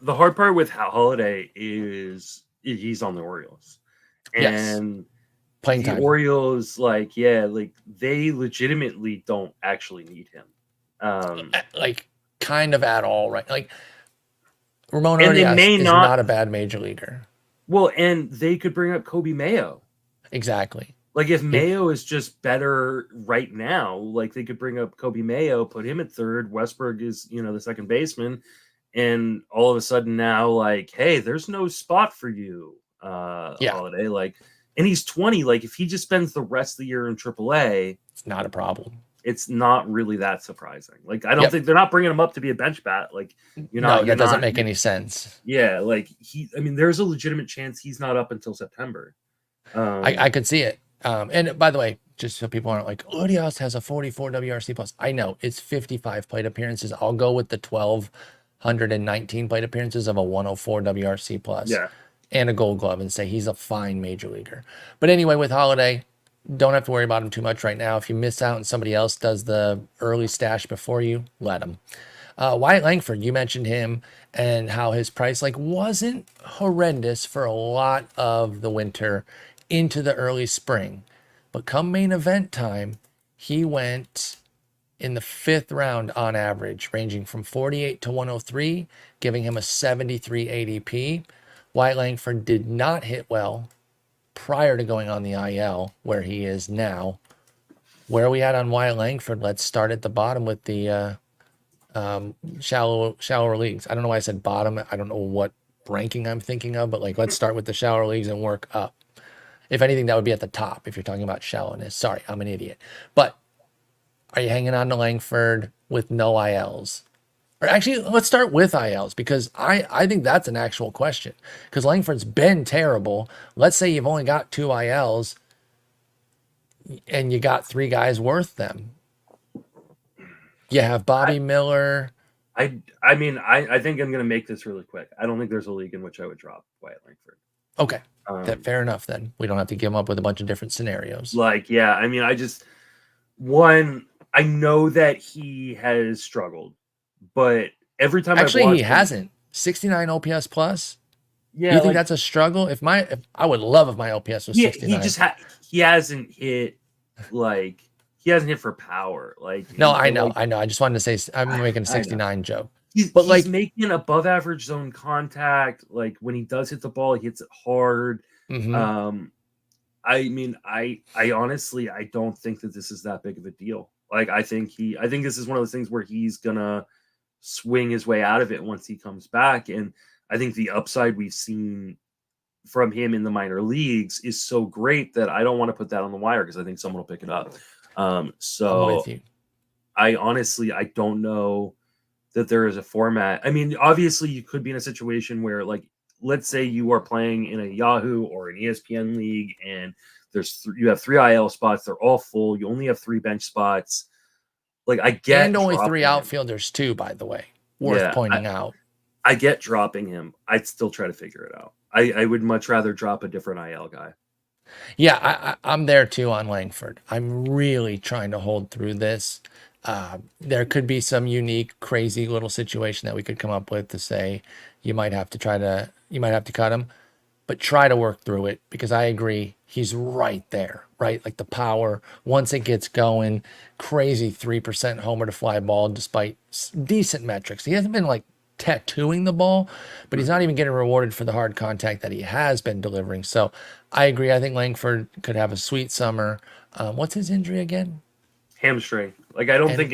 The hard part with Holliday is he's on the Orioles. And yes. Playing the time. Orioles, like they legitimately don't actually need him. Like kind of at all, right? Like Ramon Urias is not a bad major leaguer. Well, and they could bring up Kobe Mayo. Exactly. Like if Mayo is just better right now, like they could bring up Kobe Mayo, put him at third. Westberg is, the second baseman. And all of a sudden now, like, hey, there's no spot for you, Holliday. Like, and he's 20. Like, if he just spends the rest of the year in AAA, it's not a problem. It's not really that surprising. Like, I don't think they're not bringing him up to be a bench bat. Like, that doesn't make any sense. Yeah, like there's a legitimate chance he's not up until September. I could see it. And by the way, just so people aren't like, Urias has a 44 WRC plus. I know it's 55 plate appearances. I'll go with the 1,219 plate appearances of a 104 WRC plus. Yeah. And a Gold Glove and say he's a fine major leaguer. But anyway, with Holliday, don't have to worry about him too much right now. If you miss out and somebody else does the early stash before you, let him. Wyatt Langford, you mentioned him and how his price wasn't horrendous for a lot of the winter into the early spring. But come main event time, he went in the 5th round on average, ranging from 48 to 103, giving him a 73 ADP. Wyatt Langford did not hit well prior to going on the IL, where he is now. Where are we at on Wyatt Langford? Let's start at the bottom with the shallower leagues. I don't know why I said bottom. I don't know what ranking I'm thinking of, but let's start with the shallower leagues and work up. If anything, that would be at the top if you're talking about shallowness. Sorry, I'm an idiot. But are you hanging on to Langford with no ILs? Or actually, let's start with ILs, because I think that's an actual question. Because Langford's been terrible. Let's say you've only got 2 ILs and you got 3 guys worth them. You have Bobby Miller. I think I'm going to make this really quick. I don't think there's a league in which I would drop Wyatt Langford. Okay. Fair enough then. We don't have to give him up with a bunch of different scenarios. I know that he has struggled, but every time he hasn't. 69 OPS plus. Yeah, you think that's a struggle? If I would love if my OPS was 69. He hasn't hit he hasn't hit for power. No, I know. I just wanted to say I'm making a 69 joke. He's making above average zone contact. Like when he does hit the ball, he hits it hard. Mm-hmm. I honestly, I don't think that this is that big of a deal. I think this is one of those things where he's gonna swing his way out of it once he comes back. And I think the upside we've seen from him in the minor leagues is so great that I don't want to put that on the wire because I think someone will pick it up. So I'm with you. I don't know that there is a format. I mean, obviously you could be in a situation where let's say you are playing in a Yahoo or an ESPN league and you have 3 IL spots. They're all full. You only have 3 bench spots. I get, and only 3 outfielders too, by the way, worth pointing out. I get dropping him. I'd still try to figure it out. I would much rather drop a different IL guy. Yeah, I'm there too on Langford. I'm really trying to hold through this. There could be some unique, crazy little situation that we could come up with to say you might have to cut him. but try to work through it because I agree he's right there, right? Like the power, once it gets going, crazy 3% homer to fly ball despite decent metrics. He hasn't been like tattooing the ball, but he's not even getting rewarded for the hard contact that he has been delivering. So I agree. I think Langford could have a sweet summer. What's his injury again? Hamstring. Like I don't And think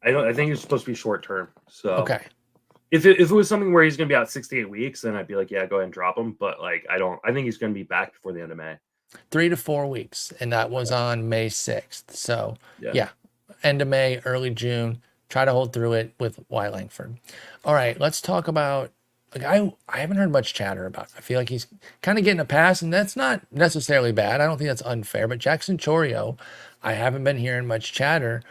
I think it's supposed to be short term. So okay, if it was something where he's going to be out 6 to 8 weeks, then I'd be like, yeah, go ahead and drop him. But like, I think he's going to be back before the end of May. 3 to 4 weeks, and that was on May 6th. So Yeah. yeah, end of May, early June. Try to hold through it with Wyatt Langford. All right, let's talk about a guy I haven't heard much chatter about. I feel like he's kind of getting a pass, and that's not necessarily bad. I don't think that's unfair. But Jackson Chourio, I haven't been hearing much chatter.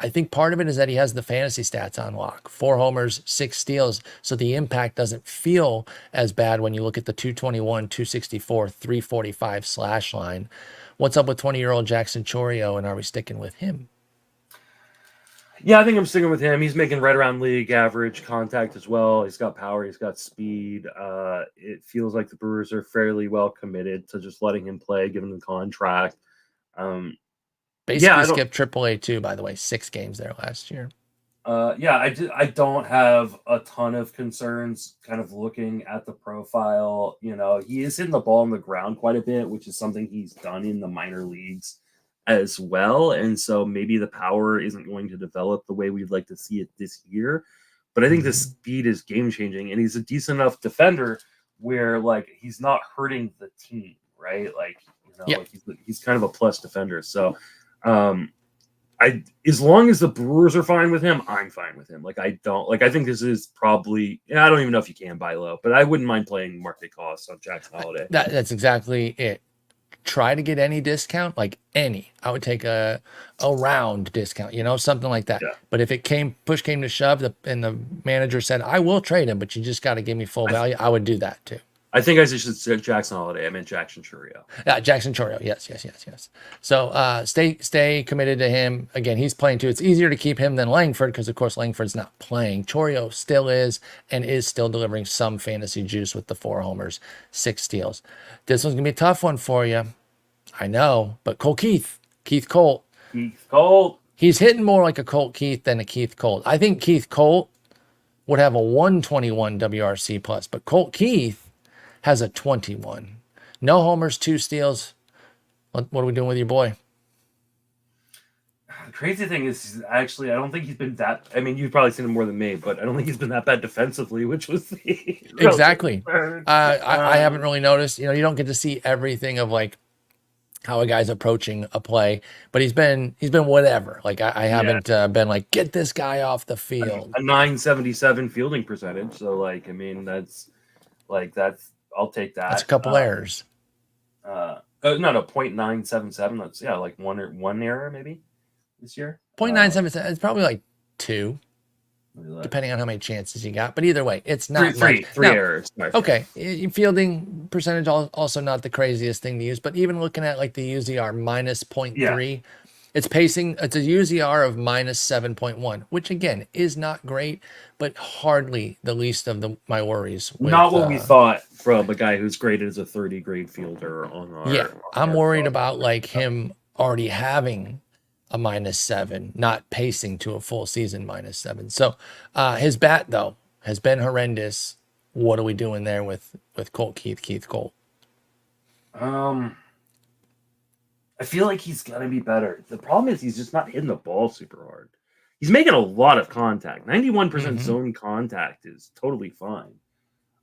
I think part of it is that he has the fantasy stats on lock: 4 homers, 6 steals. So the impact doesn't feel as bad when you look at the 221, 264, 345 slash line. What's up with 20-year-old Jackson Chourio, and are we sticking with him? Yeah, I think I'm sticking with him. He's making right around league average contact as well. He's got power. He's got speed. It feels like the Brewers are fairly well committed to just letting him play, given the contract. Um, yeah, Basically I don't. skipped AAA too, by the way. 6 games there last year. Yeah, I don't have a ton of concerns. Kind of looking at the profile, he is hitting the ball on the ground quite a bit, which is something he's done in the minor leagues as well. And so maybe the power isn't going to develop the way we'd like to see it this year. But I think the speed is game changing, and he's a decent enough defender where like he's not hurting the team, right? Like Yeah. like he's kind of a plus defender. So. As long as the Brewers are fine with him, I'm fine with him. Like I think this is probably. I don't even know if you can buy low, but I wouldn't mind playing market costs on Jackson Holliday. That's exactly it. Try to get any discount, like any. I would take a round discount, something like that. Yeah. But if push came to shove, and the manager said, I will trade him, but you just got to give me full value, I would do that too. I think I should say Jackson Holliday. I meant Jackson Chourio. Yeah, Jackson Chourio. Yes. So stay committed to him. Again, he's playing too. It's easier to keep him than Langford because, of course, Langford's not playing. Chourio still is and is still delivering some fantasy juice with the 4 homers, 6 steals. This one's going to be a tough one for you. I know, but Colt Keith. Keith Colt. He's hitting more like a Colt Keith than a Keith Colt. I think Keith Colt would have a 121 WRC plus, but Colt Keith has a 21. No homers, 2 steals. What are we doing with your boy? The crazy thing is, actually, I don't think he's been that. I mean, you've probably seen him more than me, but I don't think he's been that bad defensively, which was the exactly. I haven't really noticed. You don't get to see everything of like how a guy's approaching a play, but he's been whatever. Like I haven't been like, get this guy off the field. A 977 fielding percentage. So like, I mean, that's I'll take that. That's a couple errors. No, 0.977. That's like one error maybe this year. 0.977. It's probably like 2, depending on how many chances you got. But either way, it's not three errors. Okay, fielding percentage also not the craziest thing to use. But even looking at like the UZR minus 0.3. It's pacing. It's a UZR of minus 7.1, which again is not great, but hardly the least of my worries. Not what we thought from a guy who's graded as a 30 grade fielder on our. I'm worried about like him already having a minus 7, not pacing to a full season minus 7. So his bat though has been horrendous. What are we doing there with Colt Keith Colt? I feel like he's gonna be better. The problem is he's just not hitting the ball super hard. He's making a lot of contact. 91% zone contact is totally fine.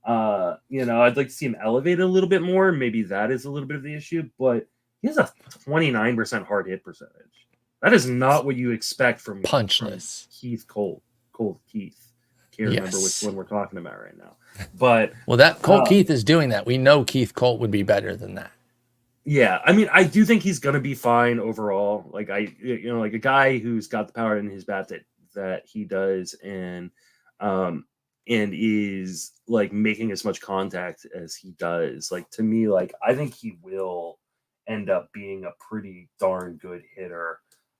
I'd like to see him elevated a little bit more. Maybe that is a little bit of the issue, but he has a 29% hard hit percentage. That is not what you expect from punchless Keith Colt Keith. Can't remember which one we're talking about right now. But that Colt Keith is doing that. We know Keith Colt would be better than that. Yeah, I mean, I do think he's gonna be fine overall. Like like a guy who's got the power in his bat that he does, and is like making as much contact as he does. Like to me, like I think he will end up being a pretty darn good hitter.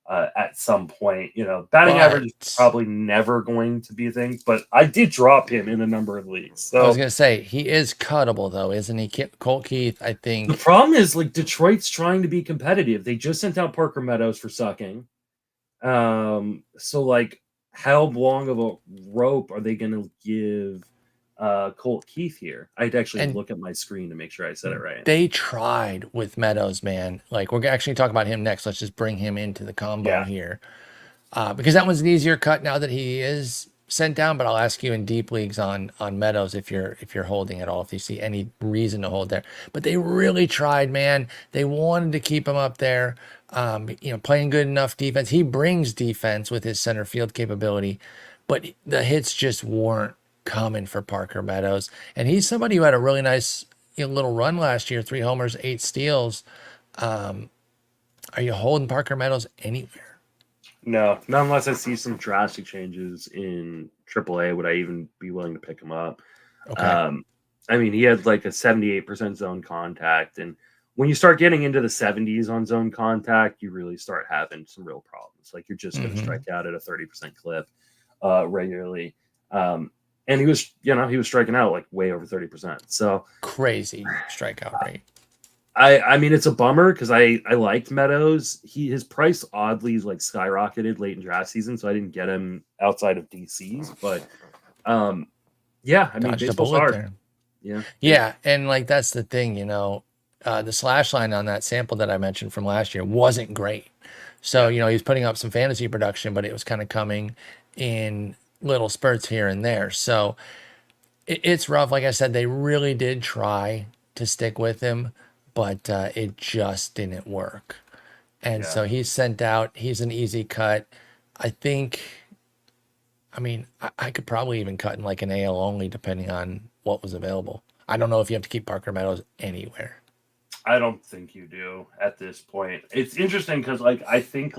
at some point. Batting average is probably never going to be a thing, but I did drop him in a number of leagues. So I was going to say, he is cuttable, though, isn't he? Colt Keith, I think. The problem is, Detroit's trying to be competitive. They just sent out Parker Meadows for sucking. So, how long of a rope are they going to give Colt Keith here? I'd actually look at my screen to make sure I said it right. They tried with Meadows, man. We're actually talking about him next. Let's just bring him into the combo here. Because that one's an easier cut now that he is sent down, but I'll ask you in deep leagues on Meadows if you're holding at all, if you see any reason to hold there. But they really tried, man. They wanted to keep him up there, playing good enough defense. He brings defense with his center field capability, but the hits just weren't coming for Parker Meadows. And he's somebody who had a really nice little run last year, 3 homers, 8 steals. Are you holding Parker Meadows anywhere? No, not unless I see some drastic changes in AAA. Would I even be willing to pick him up? Okay. He had a 78% zone contact, and when you start getting into the 70s on zone contact, you really start having some real problems. You're just going to strike out at a 30% clip regularly. And he was striking out like way over 30%. So crazy strikeout rate. I mean, it's a bummer because I liked Meadows. His price oddly skyrocketed late in draft season, so I didn't get him outside of DC's. But yeah, I mean, baseball's hard. There. Yeah, and that's the thing, the slash line on that sample that I mentioned from last year wasn't great. So he was putting up some fantasy production, but it was kind of coming in little spurts here and there. So it's rough. Like I said, they really did try to stick with him, but it just didn't work. And so he's sent out. He's an easy cut. I think, I could probably even cut in an AL only depending on what was available. I don't know if you have to keep Parker Meadows anywhere. I don't think you do at this point. It's interesting because I think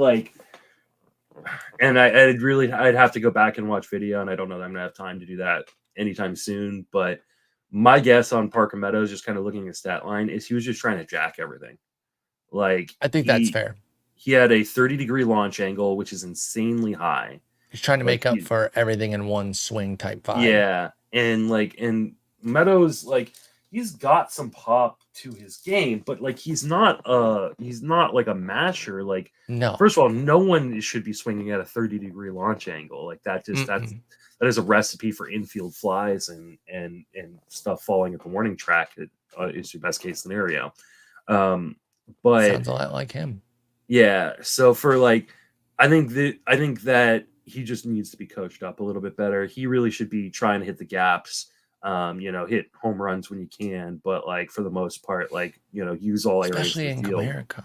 and I'd have to go back and watch video, and I don't know that I'm gonna have time to do that anytime soon, but my guess on Parker Meadows, just kind of looking at stat line, is he was just trying to jack everything. I think that's fair. He had a 30-degree launch angle, which is insanely high. He's trying to make up for everything in one swing type vibe. Yeah, and Meadows, he's got some pop to his game, but he's not like a masher. No. First of all, no one should be swinging at a 30-degree launch angle. That is a recipe for infield flies and stuff falling at the warning track. Is your best case scenario. But sounds a lot like him. Yeah. So for I think that he just needs to be coached up a little bit better. He really should be trying to hit the gaps. Hit home runs when you can, but for the most part, use all areas, especially in America.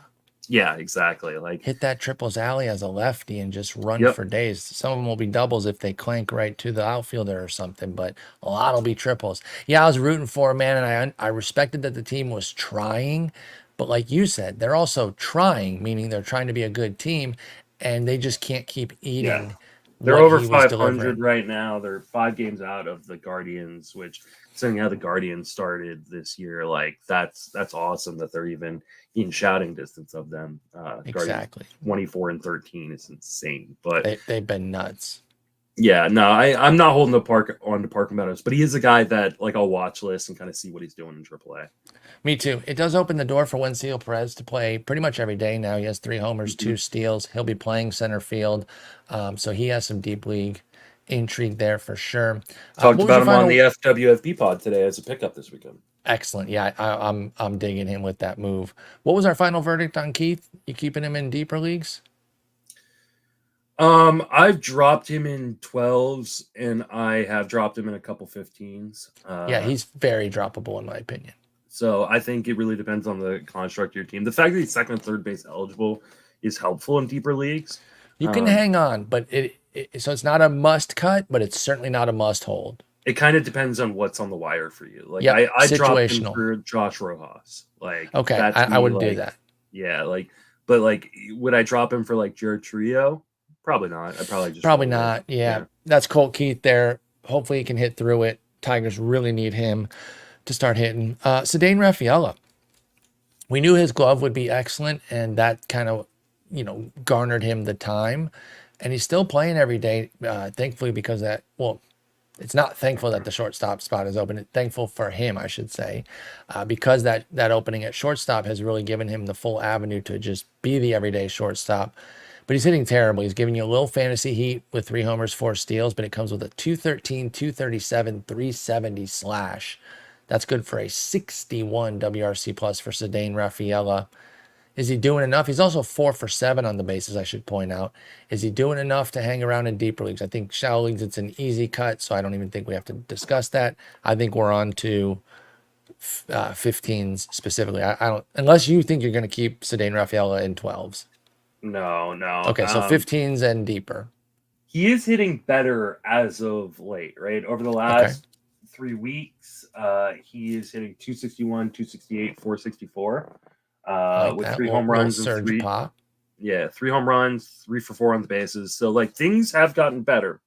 Yeah, exactly. Hit that triples alley as a lefty and just run for days. Some of them will be doubles if they clank right to the outfielder or something, but a lot will be triples. Yeah, I was rooting for him, man, and I respected that the team was trying, but like you said, they're also trying, meaning they're trying to be a good team, and they just can't keep eating. Yeah. They're over 500 right now. They're 5 games out of the Guardians, which seeing how the Guardians started this year, that's awesome that they're even in shouting distance of them. Exactly. 24-13 is insane, but they've been nuts. Yeah, no, I'm not holding on to Parker Meadows, but he is a guy that I'll watch list and kind of see what he's doing in AAA. Me too. It does open the door for Wenceel Perez to play pretty much every day now. He has 3 homers, 2 steals. He'll be playing center field, so he has some deep league intrigue there for sure. Talked about him on the FWFB pod today as a pickup this weekend. Excellent. Yeah, I'm digging him with that move. What was our final verdict on Keith? You keeping him in deeper leagues? I've dropped him in 12s, and I have dropped him in a couple 15s. Yeah, he's very droppable in my opinion. So I think it really depends on the construct of your team. The fact that he's second and third base eligible is helpful in deeper leagues. You can hang on, but so it's not a must cut, but it's certainly not a must hold. It kind of depends on what's on the wire for you. I dropped him for Josh Rojas. Okay, I would do that. Yeah, but would I drop him for Jared Chourio? Probably not. Probably not. Yeah. That's Colt Keith there. Hopefully he can hit through it. Tigers really need him to start hitting. Ceddane Rafaela. We knew his glove would be excellent, and that kind of garnered him the time, and he's still playing every day. Thankfully, because that, well, it's not thankful that the shortstop spot is open. It's thankful for him, I should say, because that opening at shortstop has really given him the full avenue to just be the everyday shortstop. But he's hitting terrible. He's giving you a little fantasy heat with 3 homers, 4 steals, but it comes with a 213, 237, 370 slash. That's good for a 61 WRC plus for Ceddane Rafaela. Is he doing enough? He's also 4 for 7 on the bases, I should point out. Is he doing enough to hang around in deeper leagues? I think shallow leagues, it's an easy cut, so I don't even think we have to discuss that. I think we're on to 15s specifically. I don't, unless you think you're going to keep Ceddane Rafaela in 12s. No. Okay, so 15s and deeper. He is hitting better as of late, right? Over the last 3 weeks, he is hitting 261, 268, 464. With 3 home runs and 3 pop. Yeah, 3 home runs, 3 for 4 on the bases. So like things have gotten better.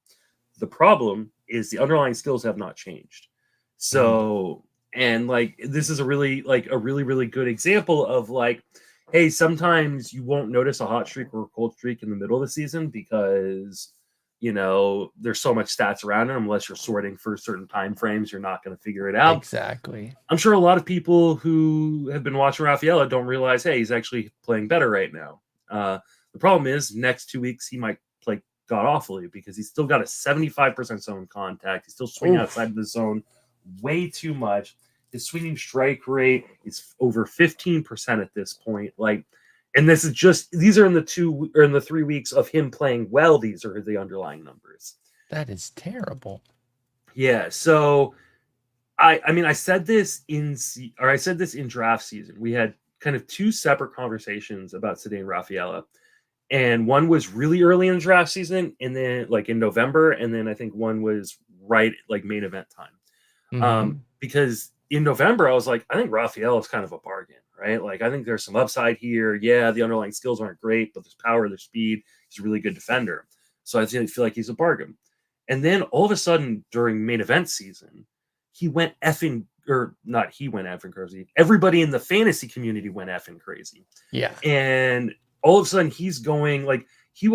The problem is the underlying skills have not changed. So and like this is a really good example of like, hey, sometimes you won't notice a hot streak or a cold streak in the middle of the season because there's so much stats around it. Unless you're sorting for certain time frames, you're not going to figure it out. Exactly. I'm sure a lot of people who have been watching Rafaela don't realize, hey, he's actually playing better right now. The problem is next 2 weeks he might play god awfully because he's still got a 75% zone contact. He's still swinging outside of the zone way too much. His swinging strike rate is over 15% at this point. Like, and this is just, these are in the 3 weeks of him playing well. These are the underlying numbers. That is terrible. Yeah. So I said this in draft season. We had kind of 2 separate conversations about Ceddane Rafaela. And one was really early in the draft season, and then like in November, and then I think one was right like main event time. Because in November, I was like, I think Rafaela is kind of a bargain, right? Like, I think there's some upside here. Yeah, the underlying skills aren't great, but there's power, there's speed. He's a really good defender. So I feel like he's a bargain. And then all of a sudden, during main event season, he went effing, or not he went effing crazy. Everybody in the fantasy community went effing crazy. Yeah. And all of a sudden, he's going, like,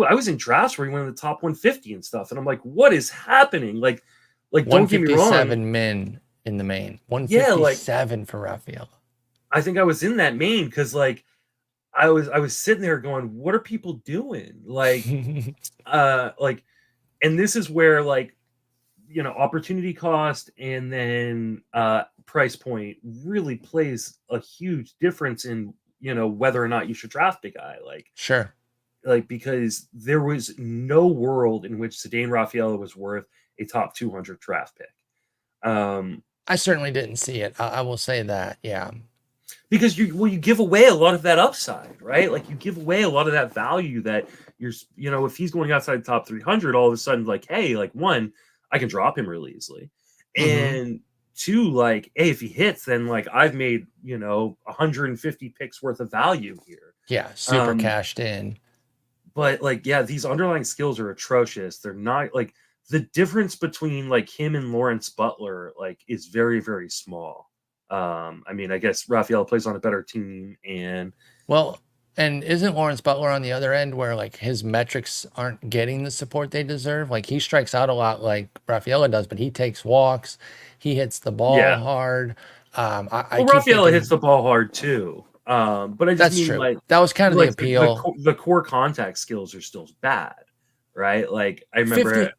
I was in drafts where he went in the top 150 and stuff. And I'm like, what is happening? Like don't get me wrong. 157 min in the main. 157 for Rafaela. I think I was in that main because like I was sitting there going, what are people doing? Like and this is where like opportunity cost and then price point really plays a huge difference in whether or not you should draft a guy. Like sure. Like because there was no world in which Ceddane Rafaela was worth a top 200 draft pick. I certainly didn't see it. I will say that, yeah. Because you give away a lot of that upside, right? Like you give away a lot of that value that if he's going outside the top 300, all of a sudden, like, hey, like 1, I can drop him really easily, and 2, like, hey, if he hits, then like I've made 150 picks worth of value here. Yeah, super cashed in. But like, yeah, these underlying skills are atrocious. They're not like. The difference between like him and Lawrence Butler like is very, very small. I mean, I guess Rafaela plays on a better team, and isn't Lawrence Butler on the other end where like his metrics aren't getting the support they deserve? Like he strikes out a lot like Rafaela does, but he takes walks, he hits the ball hard. Rafaela hits the ball hard too. But I just mean true. Like that was kind of the appeal. The core contact skills are still bad, right? Like I remember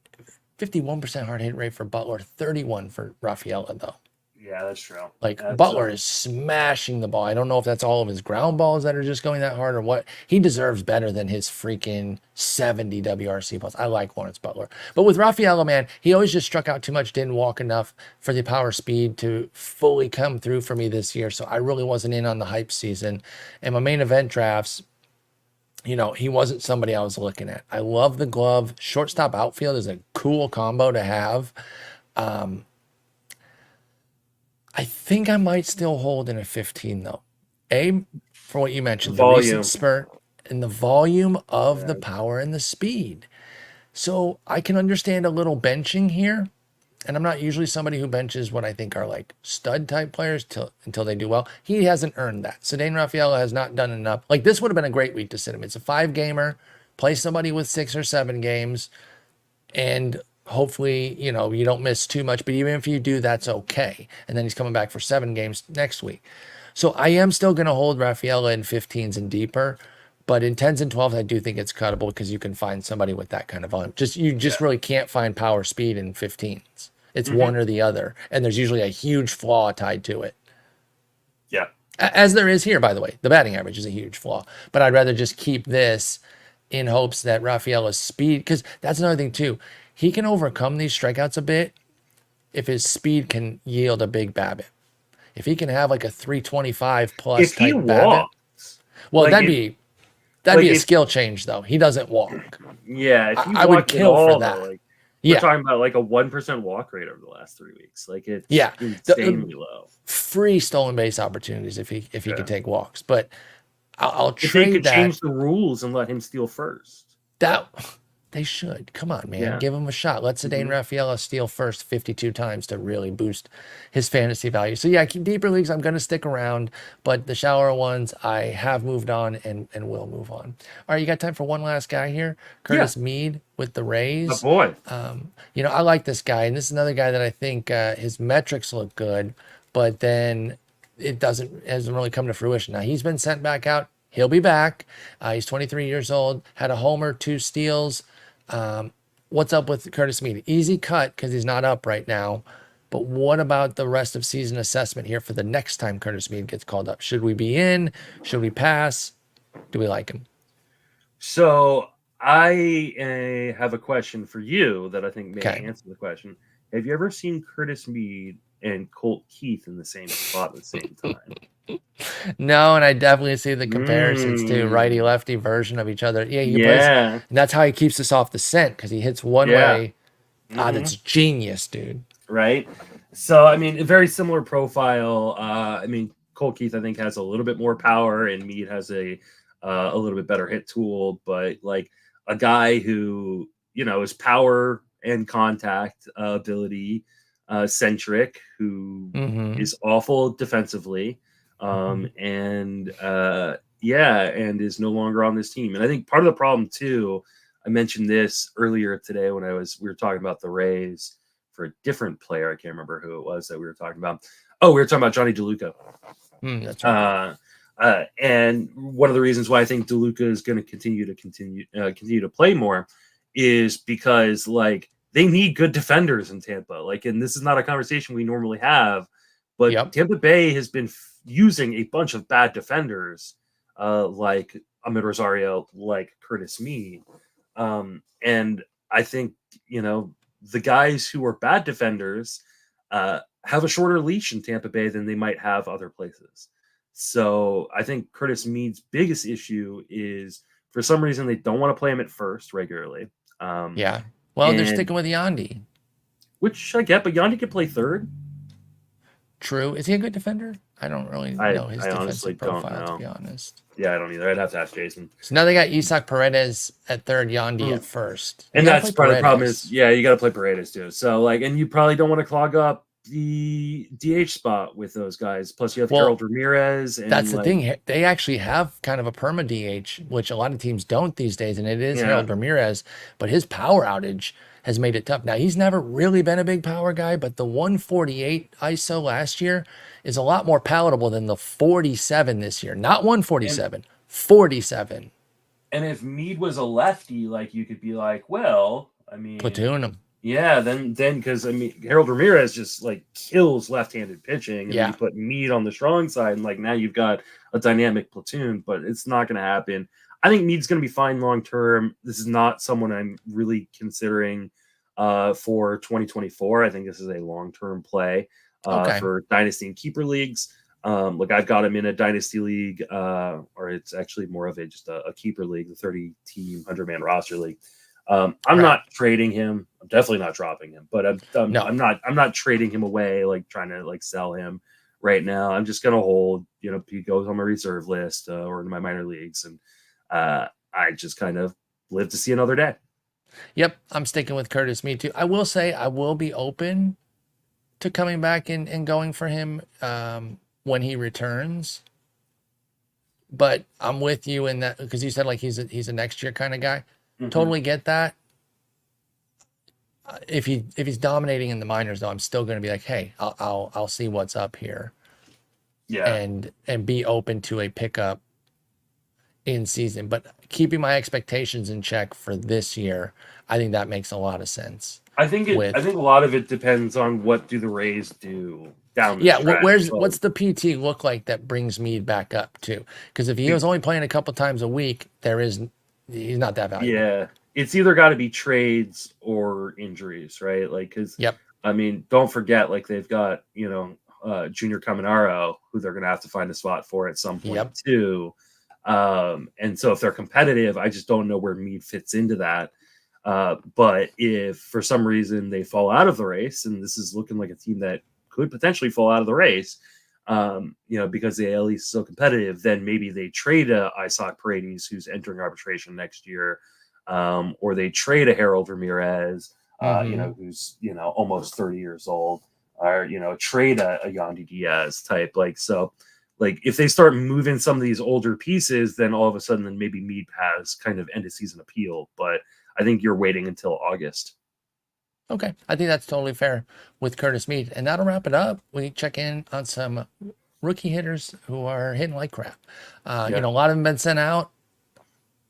51% hard hit rate for Butler, 31 for Rafaela though. Yeah, that's true. Like Butler is smashing the ball. I don't know if that's all of his ground balls that are just going that hard or what. He deserves better than his freaking 70 WRC plus. I like Lawrence Butler. But with Rafaela, man, he always just struck out too much, didn't walk enough for the power speed to fully come through for me this year. So I really wasn't in on the hype season. And my main event drafts, he wasn't somebody I was looking at. I love the glove. Shortstop outfield is a cool combo to have. I think I might still hold in a 15 though. For what you mentioned, the recent spurt and the volume of the power and the speed. So I can understand a little benching here. and I'm not usually somebody who benches what I think are like stud type players until they do well. He hasn't earned that. Ceddane Rafaela has not done enough. Like this would have been a great week to sit him. It's a 5-gamer. Play somebody with 6 or 7 games, and hopefully, you know, you don't miss too much. But even if you do, that's okay. And then he's coming back for 7 games next week. So I am still going to hold Rafaela in 15s and deeper. But in 10s and 12s, I do think it's cuttable because you can find somebody with that kind of volume. You just really can't find power speed in 15s. It's one or the other. And there's usually a huge flaw tied to it. Yeah. As there is here, by the way. The batting average is a huge flaw. But I'd rather just keep this in hopes that Rafaela's speed, because that's another thing too. He can overcome these strikeouts a bit if his speed can yield a big BABIP. If he can have like a 325 plus If he type BABIP. Well, like that'd be a skill change though. He doesn't walk. Yeah, if he I would kill all, for that. Though, like, we're talking about like a 1% walk rate over the last 3 weeks. Like it's insanely low. Free stolen base opportunities if he could take walks, but I'll if trade they could that. Change the rules and let him steal first. That they should. Come on, man. Give him a shot. Let Ceddane Rafaela steal first 52 times to really boost his fantasy value. So yeah, deeper leagues, I'm going to stick around, but the shallower ones, I have moved on and will move on. All right, you got time for one last guy here? Curtis Mead with the Rays. Oh, boy. You know, I like this guy, and this is another guy that I think his metrics look good, but then it hasn't really come to fruition. Now, he's been sent back out. He'll be back. He's 23 years old, had a homer, 2 steals. What's up with Curtis Mead? Easy cut because he's not up right now. But what about the rest of season assessment here for the next time Curtis Mead gets called up? Should we be in? Should we pass? Do we like him? So I have a question for you that I think may answer the question. Have you ever seen Curtis Mead and Colt Keith in the same spot at the same time? No, and I definitely see the comparisons to righty-lefty version of each other. Yeah, he plays, and that's how he keeps us off the scent because he hits one way. That's genius, dude. Right? So, I mean, a very similar profile. I mean, Colt Keith, I think, has a little bit more power, and Mead has a little bit better hit tool, but like a guy who, you know, is power and contact ability centric, who is awful defensively. And is no longer on this team. And I think part of the problem too, I mentioned this earlier today when we were talking about the Rays for a different player. I can't remember who it was that we were talking about. Oh, we were talking about Johnny DeLuca. That's right. And one of the reasons why I think DeLuca is going to continue to play more is because like they need good defenders in Tampa. Like, and this is not a conversation we normally have, but Tampa Bay has been using a bunch of bad defenders, like Ahmed Rosario, like Curtis Mead. And I think, you know, the guys who are bad defenders have a shorter leash in Tampa Bay than they might have other places. So I think Curtis Mead's biggest issue is for some reason they don't want to play him at first regularly. Well, they're sticking with Yandy. Which I get, but Yandy could play third. True. Is he a good defender? I don't really know his defensive profile, to be honest. Yeah, I don't either. I'd have to ask Jason. So now they got Isaac Paredes at third, Yandy at first. And that's part of the problem is, you got to play Paredes too. So, like, and you probably don't want to clog up the DH spot with those guys. Plus, you have Harold Ramirez. And that's the thing. They actually have kind of a perma DH, which a lot of teams don't these days, and it is Harold Ramirez. But his power outage has made it tough. Now, he's never really been a big power guy, but the 148 ISO last year is a lot more palatable than the 47 this year. Not 147, 47. And if Mead was a lefty, like, you could be like, well, I mean, platoon him. Yeah, then because I mean Harold Ramirez just like kills left-handed pitching, and you put Mead on the strong side, and like now you've got a dynamic platoon, but it's not going to happen. I think Mead's going to be fine long term. This is not someone I'm really considering for 2024. I think this is a long-term play for dynasty and keeper leagues. Look, I've got him in a dynasty league, or it's actually more of just a keeper league, the 30-team 100-man roster league. I'm not trading him. I'm definitely not dropping him, but I'm not trading him away, like trying to like sell him right now. I'm just going to hold, you know, he goes on my reserve list or in my minor leagues. And I just kind of live to see another day. Yep, I'm sticking with Curtis Mead too. I will say I will be open to coming back and going for him when he returns. But I'm with you in that because you said like he's a next year kind of guy. Mm-hmm. Totally get that. If he's dominating in the minors though, I'm still going to be like, hey, I'll see what's up here. Yeah, and be open to a pickup in season, but keeping my expectations in check for this year, I think that makes a lot of sense. I think a lot of it depends on what do the Rays do down the stretch. What's the PT look like that brings Mead back up too? Because if he was only playing a couple times a week, he's not that valuable. Yeah, it's either got to be trades or injuries, right? Like, because I mean, don't forget, like they've got Junior Caminero, who they're going to have to find a spot for at some point too. And so if they're competitive, I just don't know where Mead fits into that. But if for some reason they fall out of the race, and this is looking like a team that could potentially fall out of the race, because the AL East is so competitive, then maybe they trade a Isaac Paredes who's entering arbitration next year, or they trade a Harold Ramirez, who's almost 30 years old, or trade a Yandy Diaz type. Like if they start moving some of these older pieces, then all of a sudden, then maybe Mead has kind of end of season appeal. But I think you're waiting until August. Okay, I think that's totally fair with Curtis Mead, and that'll wrap it up. We check in on some rookie hitters who are hitting like crap. A lot of them been sent out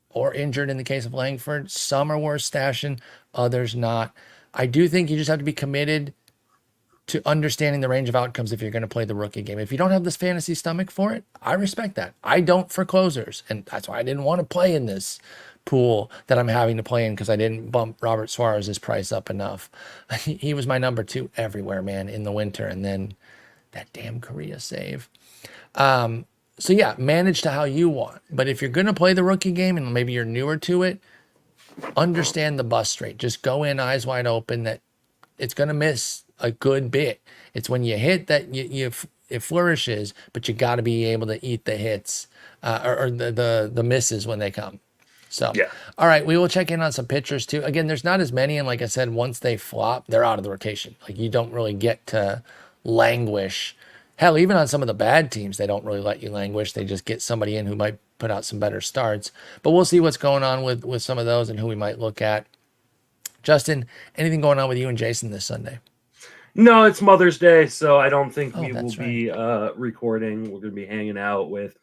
or injured in the case of Langford. Some are worth stashing, others not. I do think you just have to be committed to understanding the range of outcomes if you're going to play the rookie game. If you don't have this fantasy stomach for it, I respect that. I don't for closers, and that's why I didn't want to play in this pool that I'm having to play in because I didn't bump Robert Suarez's price up enough. He was my number 2 everywhere, man, in the winter, and then that damn Korea save. So yeah, manage to how you want. But if you're going to play the rookie game and maybe you're newer to it, understand the bust rate. Just go in eyes wide open that it's going to miss a good bit. It's when you hit that it flourishes, but you got to be able to eat the hits or the misses when they come. So, all right, we will check in on some pitchers too. Again, there's not as many, and like I said, once they flop, they're out of the rotation. Like you don't really get to languish. Hell, even on some of the bad teams, they don't really let you languish. They just get somebody in who might put out some better starts. But we'll see what's going on with some of those and who we might look at. Justin, anything going on with you and Jason this Sunday? No, it's Mother's Day, so I don't think we will be recording. We're going to be hanging out with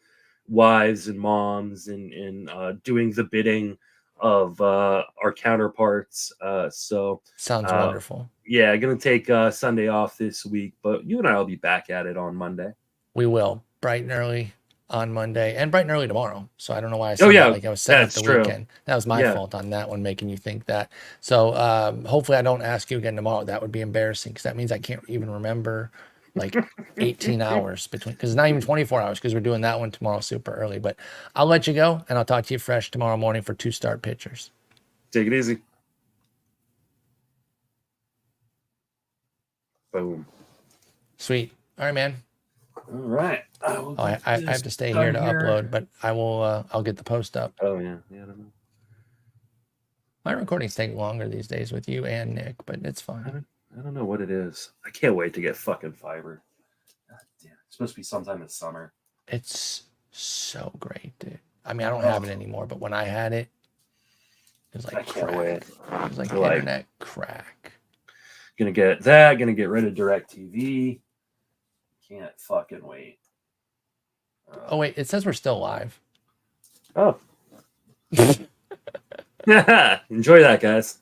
wives and moms and doing the bidding of our counterparts. So sounds wonderful. Yeah, going to take Sunday off this week, but you and I will be back at it on Monday. We will, bright and early on Monday and bright and early tomorrow. So I don't know why I said that like I was setting up the weekend. That was my fault on that one, making you think that. So hopefully I don't ask you again tomorrow. That would be embarrassing because that means I can't even remember like 18 hours between, because it's not even 24 hours because we're doing that one tomorrow super early. But I'll let you go and I'll talk to you fresh tomorrow morning for 2 start pitchers. Take it easy. Boom. Sweet. All right, man. All right. I have to stay here to upload, but I will. I'll get the post up. Oh yeah. I don't know. My recordings take longer these days with you and Nick, but it's fine. I don't know what it is. I can't wait to get fucking fiber. God damn. It's supposed to be sometime in summer. It's so great, dude. I mean, I don't have it anymore, but when I had it, it was like I can't wait. It was like internet crack. Gonna get that. Gonna get rid of DirecTV. Can't fucking wait. Oh wait, it says we're still live. Oh. Enjoy that, guys.